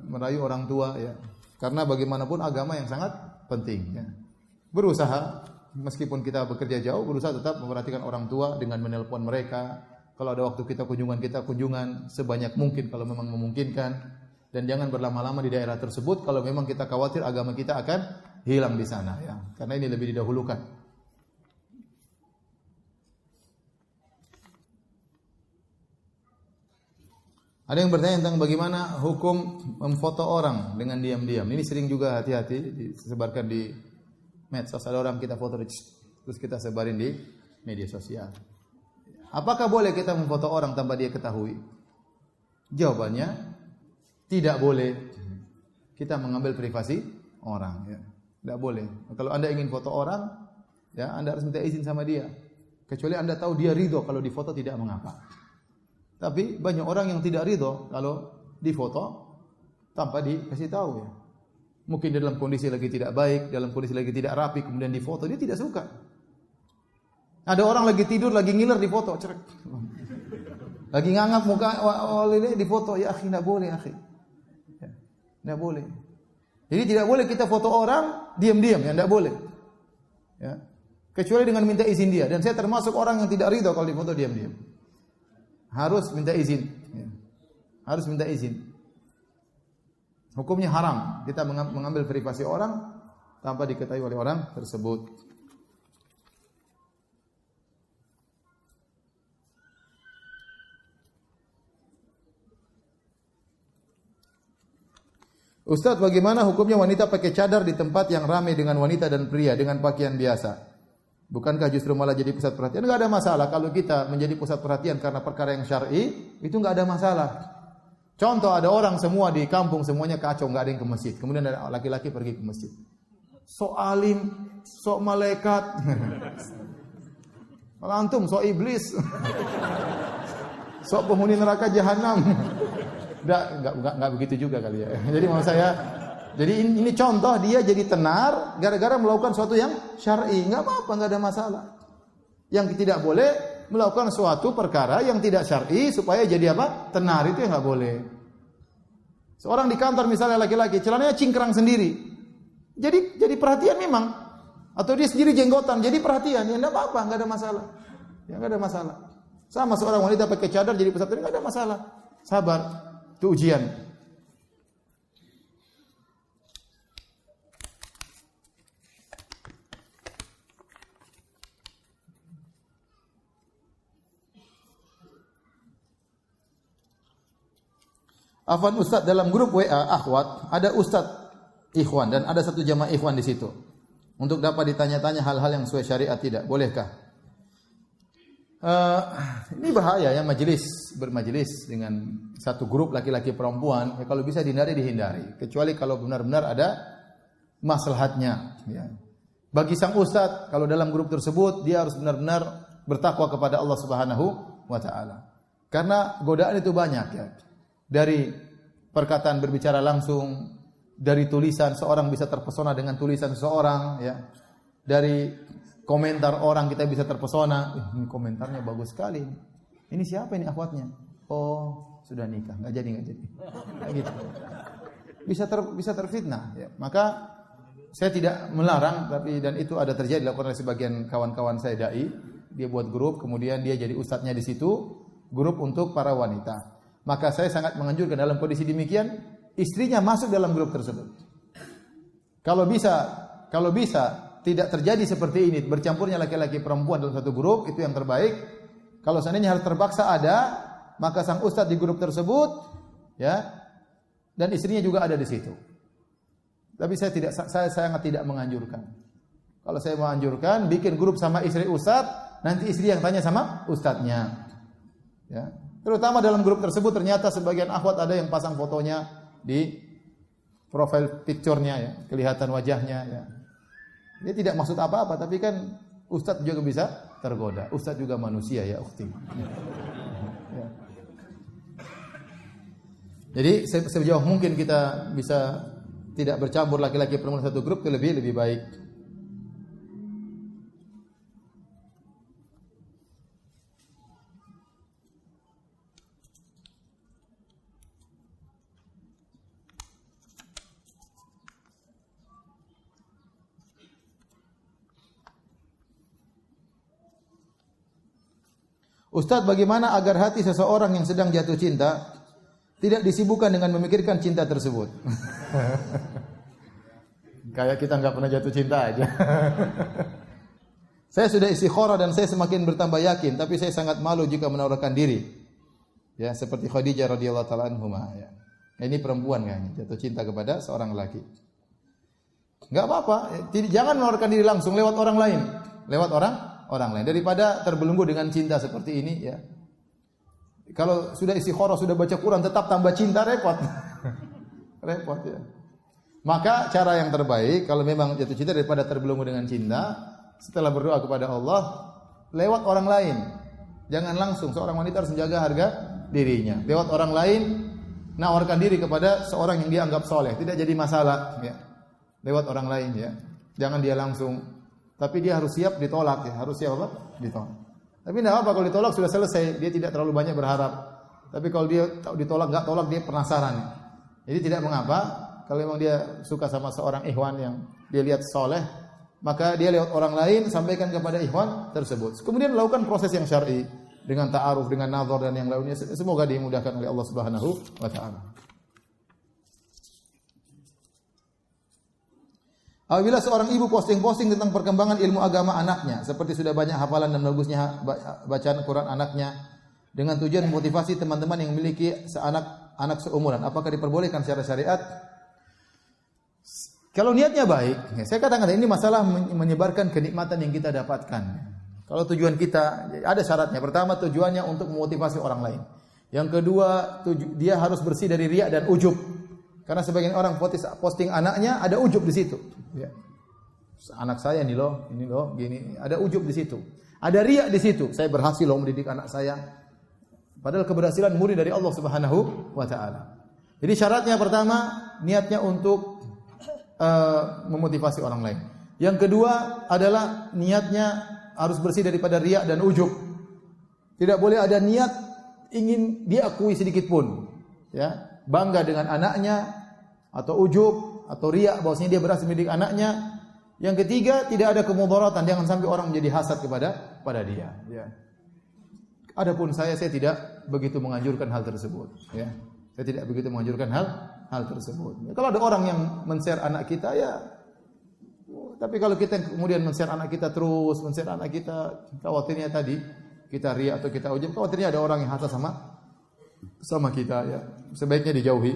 merayu orang tua, ya. Karena bagaimanapun agama yang sangat penting, ya. Berusaha meskipun kita bekerja jauh, berusaha tetap memperhatikan orang tua dengan menelpon mereka. Kalau ada waktu kita kunjungan sebanyak mungkin kalau memang memungkinkan, dan jangan berlama-lama di daerah tersebut kalau memang kita khawatir agama kita akan hilang di sana, ya. Karena ini lebih didahulukan. Ada yang bertanya tentang bagaimana hukum memfoto orang dengan diam-diam. Ini sering juga hati-hati disebarkan di medsos. Ada orang kita foto terus kita sebarin di media sosial. Apakah boleh kita memfoto orang tanpa dia ketahui? Jawabannya tidak boleh. Kita mengambil privasi orang, ya. Tidak boleh. Kalau Anda ingin foto orang, Ya, Anda harus minta izin sama dia. Kecuali Anda tahu dia ridho kalau difoto tidak mengapa. Tapi banyak orang yang tidak ridho kalau difoto tanpa dikasih tahu ya. Mungkin dalam kondisi lagi tidak baik, dalam kondisi lagi tidak rapi, kemudian difoto, dia tidak suka. Ada orang lagi tidur, lagi ngiler difoto, cerek. Lagi ngangap muka ini difoto, ya akhi, enggak boleh akhi. Ya, enggak boleh. Jadi tidak boleh kita foto orang diam-diam, ya enggak boleh. Ya. Kecuali dengan minta izin dia, dan saya termasuk orang yang tidak ridho kalau difoto diam-diam. Harus minta izin. Ya. Harus minta izin. Hukumnya haram kita mengambil privasi orang tanpa diketahui oleh orang tersebut. Ustaz, bagaimana hukumnya wanita pakai cadar di tempat yang ramai dengan wanita dan pria dengan pakaian biasa? Bukankah justru malah jadi pusat perhatian? Enggak ada masalah kalau kita menjadi pusat perhatian karena perkara yang syar'i, itu enggak ada masalah. Contoh, ada orang semua di kampung semuanya kacau, enggak ada yang ke masjid. Kemudian ada laki-laki pergi ke masjid. Sok alim, sok malaikat. Kalau antum sok iblis. Sok penghuni neraka jahanam. Enggak begitu juga kali ya. Jadi maksud saya, jadi ini contoh dia jadi tenar gara-gara melakukan sesuatu yang syar'i. Enggak apa-apa, enggak ada masalah. Yang tidak boleh melakukan suatu perkara yang tidak syar'i supaya jadi apa? Tenar, itu yang enggak boleh. Seorang di kantor misalnya laki-laki, celananya cingkrang sendiri. Jadi perhatian memang. Atau dia sendiri jenggotan, jadi perhatian. Ya enggak apa-apa, enggak ada masalah. Ya enggak ada masalah. Sama seorang wanita pakai cadar jadi pusat perhatian, enggak ada masalah. Sabar. Itu ujian. Afwan Ustaz, dalam grup WA akhwat ada Ustaz ikhwan dan ada satu jamaah ikhwan di situ. Untuk dapat ditanya-tanya hal-hal yang sesuai syariat tidak, bolehkah? Ini bahaya ya bermajelis dengan satu grup laki-laki perempuan. Ya, kalau bisa dihindari. Kecuali kalau benar-benar ada maslahatnya. Ya. Bagi sang ustadz, kalau dalam grup tersebut dia harus benar-benar bertakwa kepada Allah Subhanahu wa Ta'ala. Karena godaan itu banyak ya. Dari perkataan berbicara langsung, dari tulisan seorang bisa terpesona dengan tulisan seseorang, ya. Dari komentar orang kita bisa terpesona. Ini komentarnya bagus sekali. Ini siapa ini akhwatnya? Oh, sudah nikah, nggak jadi. Kayak gitu. Bisa terfitnah. Ya. Maka saya tidak melarang, dan itu ada terjadi dilakukan oleh sebagian kawan-kawan saya dai. Dia buat grup, kemudian dia jadi ustadznya di situ, grup untuk para wanita. Maka saya sangat menganjurkan dalam kondisi demikian, istrinya masuk dalam grup tersebut. Kalau bisa tidak terjadi seperti ini, bercampurnya laki-laki perempuan dalam satu grup, itu yang terbaik. Kalau seandainya harus terpaksa ada, maka sang ustadz di grup tersebut, ya, dan istrinya juga ada di situ. Tapi saya sangat tidak menganjurkan. Kalau saya menganjurkan, bikin grup sama istri ustadz, nanti istri yang tanya sama ustadznya. Ya. Terutama dalam grup tersebut ternyata sebagian akhwat ada yang pasang fotonya di profile picture-nya ya, kelihatan wajahnya ya. Dia tidak maksud apa-apa, tapi kan ustadz juga bisa tergoda. Ustadz juga manusia ya, ukhti. Ya. Jadi sejauh mungkin kita bisa tidak bercampur laki-laki perempuan satu grup, itu lebih baik. Ustaz, bagaimana agar hati seseorang yang sedang jatuh cinta tidak disibukkan dengan memikirkan cinta tersebut? Kayak kita nggak pernah jatuh cinta aja. Saya sudah istikharah dan saya semakin bertambah yakin, tapi saya sangat malu jika menawarkan diri. Ya, seperti Khadijah radhiyallahu taala anhuma ya. Ini perempuan kan jatuh cinta kepada seorang laki. Enggak apa-apa, jangan menawarkan diri langsung lewat orang lain. Lewat orang lain daripada terbelenggu dengan cinta seperti ini ya. Kalau sudah istikharah, sudah baca Quran tetap tambah cinta, repot. Repot ya. Maka cara yang terbaik kalau memang jatuh cinta daripada terbelenggu dengan cinta, setelah berdoa kepada Allah lewat orang lain. Jangan langsung, seorang wanita harus menjaga harga dirinya. Lewat orang lain, nawarkan diri kepada seorang yang dia anggap soleh, tidak jadi masalah. Ya. Lewat orang lain, ya. Jangan dia langsung. Tapi dia harus siap ditolak, ya. Harus siap apa? Ditolak. Tapi tidak apa kalau ditolak sudah selesai, dia tidak terlalu banyak berharap. Tapi kalau dia ditolak, nggak tolak, dia penasaran. Jadi tidak mengapa kalau memang dia suka sama seorang ikhwan yang dia lihat soleh, maka dia lewat orang lain sampaikan kepada ikhwan tersebut. Kemudian lakukan proses yang syar'i dengan ta'aruf, dengan nazar dan yang lainnya. Semoga dimudahkan oleh Allah Subhanahu wa taala. Apabila seorang ibu posting-posting tentang perkembangan ilmu agama anaknya, seperti sudah banyak hafalan dan bagusnya bacaan Quran anaknya, dengan tujuan memotivasi teman-teman yang memiliki anak seumuran, apakah diperbolehkan secara syariat? Kalau niatnya baik, saya katakan ini masalah menyebarkan kenikmatan yang kita dapatkan. Kalau tujuan kita, ada syaratnya. Pertama, tujuannya untuk memotivasi orang lain. Yang kedua, dia harus bersih dari riya dan ujub. Karena sebagian orang posting anaknya ada ujub di situ. Ya. Anak saya ini loh, gini, ada ujub di situ. Ada riya di situ. Saya berhasil loh mendidik anak saya. Padahal keberhasilan murni dari Allah Subhanahu wa taala. Jadi syaratnya pertama, niatnya untuk memotivasi orang lain. Yang kedua adalah niatnya harus bersih daripada riya dan ujub. Tidak boleh ada niat ingin diakui sedikit pun. Ya, bangga dengan anaknya atau ujub atau riya bahwasanya dia berhasil mendidik anaknya. Yang ketiga, tidak ada kemudaratan, jangan sampai orang menjadi hasad kepada dia, ya. Adapun saya tidak begitu menganjurkan hal tersebut, ya. Saya tidak begitu menganjurkan hal tersebut. Ya, kalau ada orang yang men-share anak kita, ya. Tapi kalau kita kemudian men-share anak kita terus, men-share anak kita, khawatirnya tadi kita riya atau kita ujub, khawatirnya ada orang yang hasad sama kita, ya. Sebaiknya dijauhi.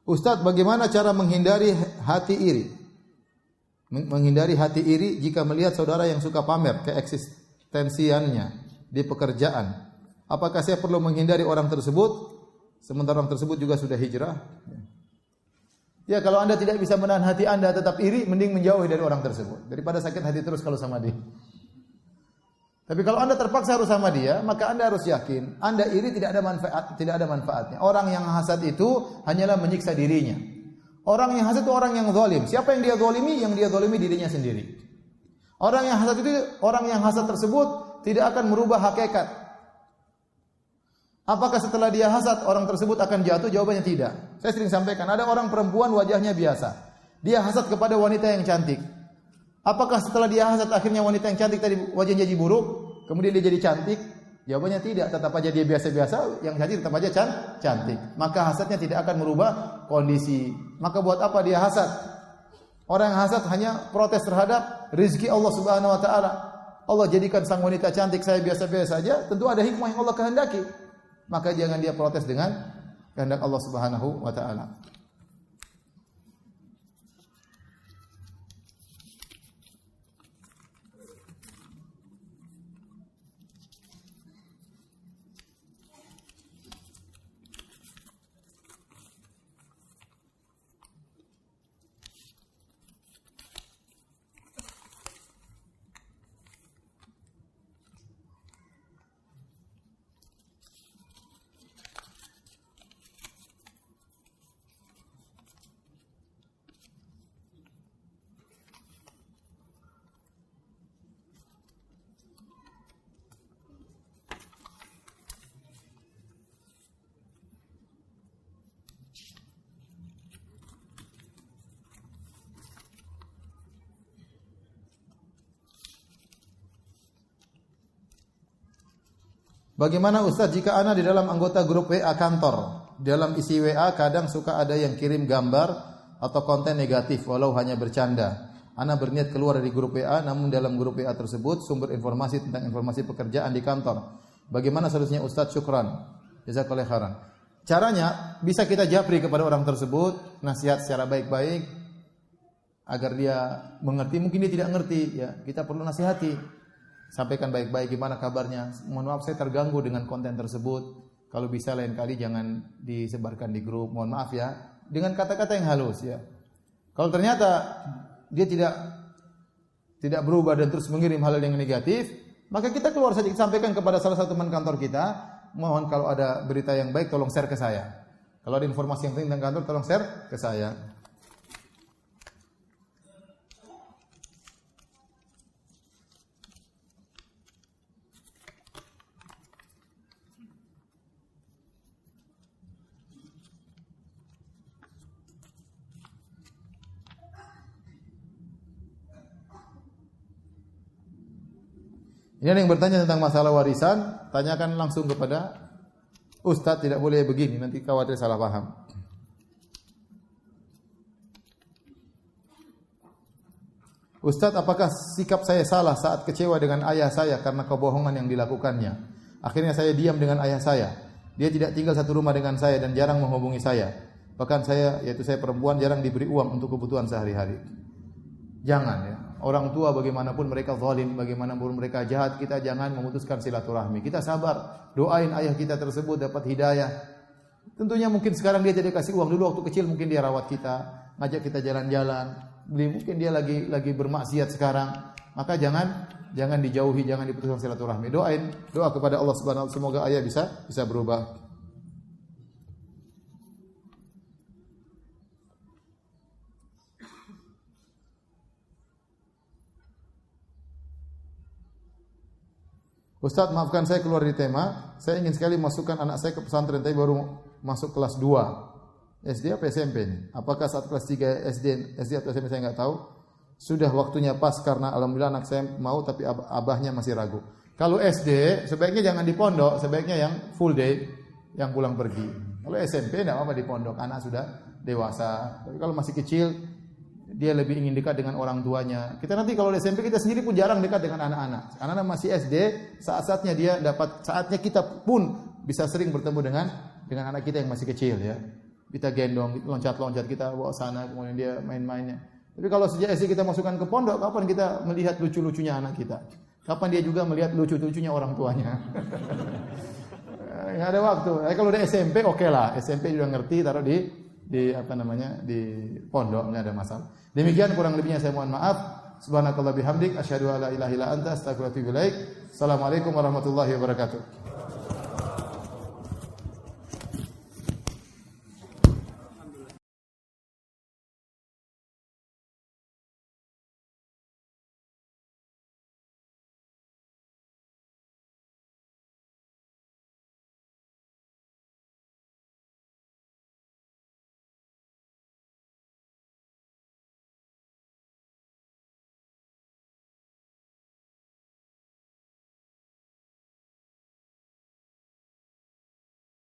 Ustaz, bagaimana cara menghindari hati iri? Menghindari hati iri jika melihat saudara yang suka pamer keeksistensiannya di pekerjaan. Apakah saya perlu menghindari orang tersebut sementara orang tersebut juga sudah hijrah? Ya, kalau Anda tidak bisa menahan hati Anda tetap iri, mending menjauhi dari orang tersebut daripada sakit hati terus kalau sama dia. Tapi kalau Anda terpaksa harus sama dia, maka Anda harus yakin Anda iri tidak ada manfaatnya. Orang yang hasad itu hanyalah menyiksa dirinya. Orang yang hasad itu orang yang zalim. Siapa yang dia zalimi? Yang dia zalimi dirinya sendiri. Orang yang hasad tersebut tidak akan merubah hakikat. Apakah setelah dia hasad orang tersebut akan jatuh? Jawabannya tidak. Saya sering sampaikan, ada orang perempuan wajahnya biasa. Dia hasad kepada wanita yang cantik. Apakah setelah dia hasad akhirnya wanita yang cantik tadi wajahnya jadi buruk, kemudian dia jadi cantik? Jawabannya tidak, tetap aja dia biasa-biasa, yang cantik tetap aja cantik. Maka hasadnya tidak akan merubah kondisi. Maka buat apa dia hasad? Orang yang hasad hanya protes terhadap rezeki Allah Subhanahu wa taala. Allah jadikan sang wanita cantik, saya biasa-biasa saja, tentu ada hikmah yang Allah kehendaki. Maka jangan dia protes dengan kehendak Allah Subhanahu wa taala. Bagaimana Ustaz jika ana di dalam anggota grup WA kantor? Dalam isi WA kadang suka ada yang kirim gambar atau konten negatif walau hanya bercanda. Ana berniat keluar dari grup WA namun dalam grup WA tersebut sumber informasi tentang informasi pekerjaan di kantor. Bagaimana solusinya Ustaz? Syukran. Jazakallahu khairan. Caranya bisa kita japri kepada orang tersebut, nasihat secara baik-baik agar dia mengerti. Mungkin dia tidak mengerti, ya. Kita perlu nasihati. Sampaikan baik-baik gimana kabarnya. Mohon maaf saya terganggu dengan konten tersebut. Kalau bisa lain kali jangan disebarkan di grup. Mohon maaf ya. Dengan kata-kata yang halus ya. Kalau ternyata dia tidak berubah dan terus mengirim hal yang negatif, maka kita keluar saja, kita sampaikan kepada salah satu teman kantor kita, mohon kalau ada berita yang baik tolong share ke saya. Kalau ada informasi yang penting tentang kantor tolong share ke saya. Ini ada yang bertanya tentang masalah warisan, tanyakan langsung kepada Ustaz, tidak boleh begini, nanti khawatir salah paham. Ustaz, apakah sikap saya salah saat kecewa dengan ayah saya karena kebohongan yang dilakukannya? Akhirnya saya diam dengan ayah saya. Dia tidak tinggal satu rumah dengan saya dan jarang menghubungi saya. Bahkan saya, yaitu saya perempuan, jarang diberi uang untuk kebutuhan sehari-hari. Jangan ya. Orang tua bagaimanapun mereka zalim, bagaimanapun mereka jahat, kita jangan memutuskan silaturahmi. Kita sabar, doain ayah kita tersebut dapat hidayah. Tentunya mungkin sekarang dia tidak kasih uang, dulu waktu kecil mungkin dia rawat kita, ngajak kita jalan-jalan. Mungkin dia lagi bermaksiat sekarang. Maka jangan dijauhi, jangan diputuskan silaturahmi. Doa kepada Allah Subhanahu wa taala semoga ayah bisa berubah. Ustaz, maafkan saya keluar dari tema. Saya ingin sekali masukkan anak saya ke pesantren, tapi baru masuk kelas 2. SD apa SMP ini? Apakah saat kelas 3 SD atau SMP saya enggak tahu. Sudah waktunya pas karena alhamdulillah anak saya mau tapi abahnya masih ragu. Kalau SD sebaiknya jangan di pondok, sebaiknya yang full day, yang pulang pergi. Kalau SMP enggak apa-apa di pondok, anak sudah dewasa. Tapi kalau masih kecil dia lebih ingin dekat dengan orang tuanya. Kita nanti kalau di SMP kita sendiri pun jarang dekat dengan anak-anak. Anak-anak masih SD, saat-saatnya dia dapat, saatnya kita pun bisa sering bertemu dengan anak kita yang masih kecil ya. Kita gendong, loncat-loncat, kita bawa sana, kemudian dia main-mainnya. Tapi kalau sejak SD kita masukkan ke pondok, kapan kita melihat lucu-lucunya anak kita? Kapan dia juga melihat lucu-lucunya orang tuanya? Enggak ada waktu. Kalau udah SMP oke lah. SMP juga ngerti, taruh di pondok, enggak ada masalah. Demikian kurang lebihnya saya mohon maaf. Subhanakallah bihamdik asyhadu alla ilaha illa anta astaghfiruka wa atubu ilaik. Assalamualaikum warahmatullahi wabarakatuh.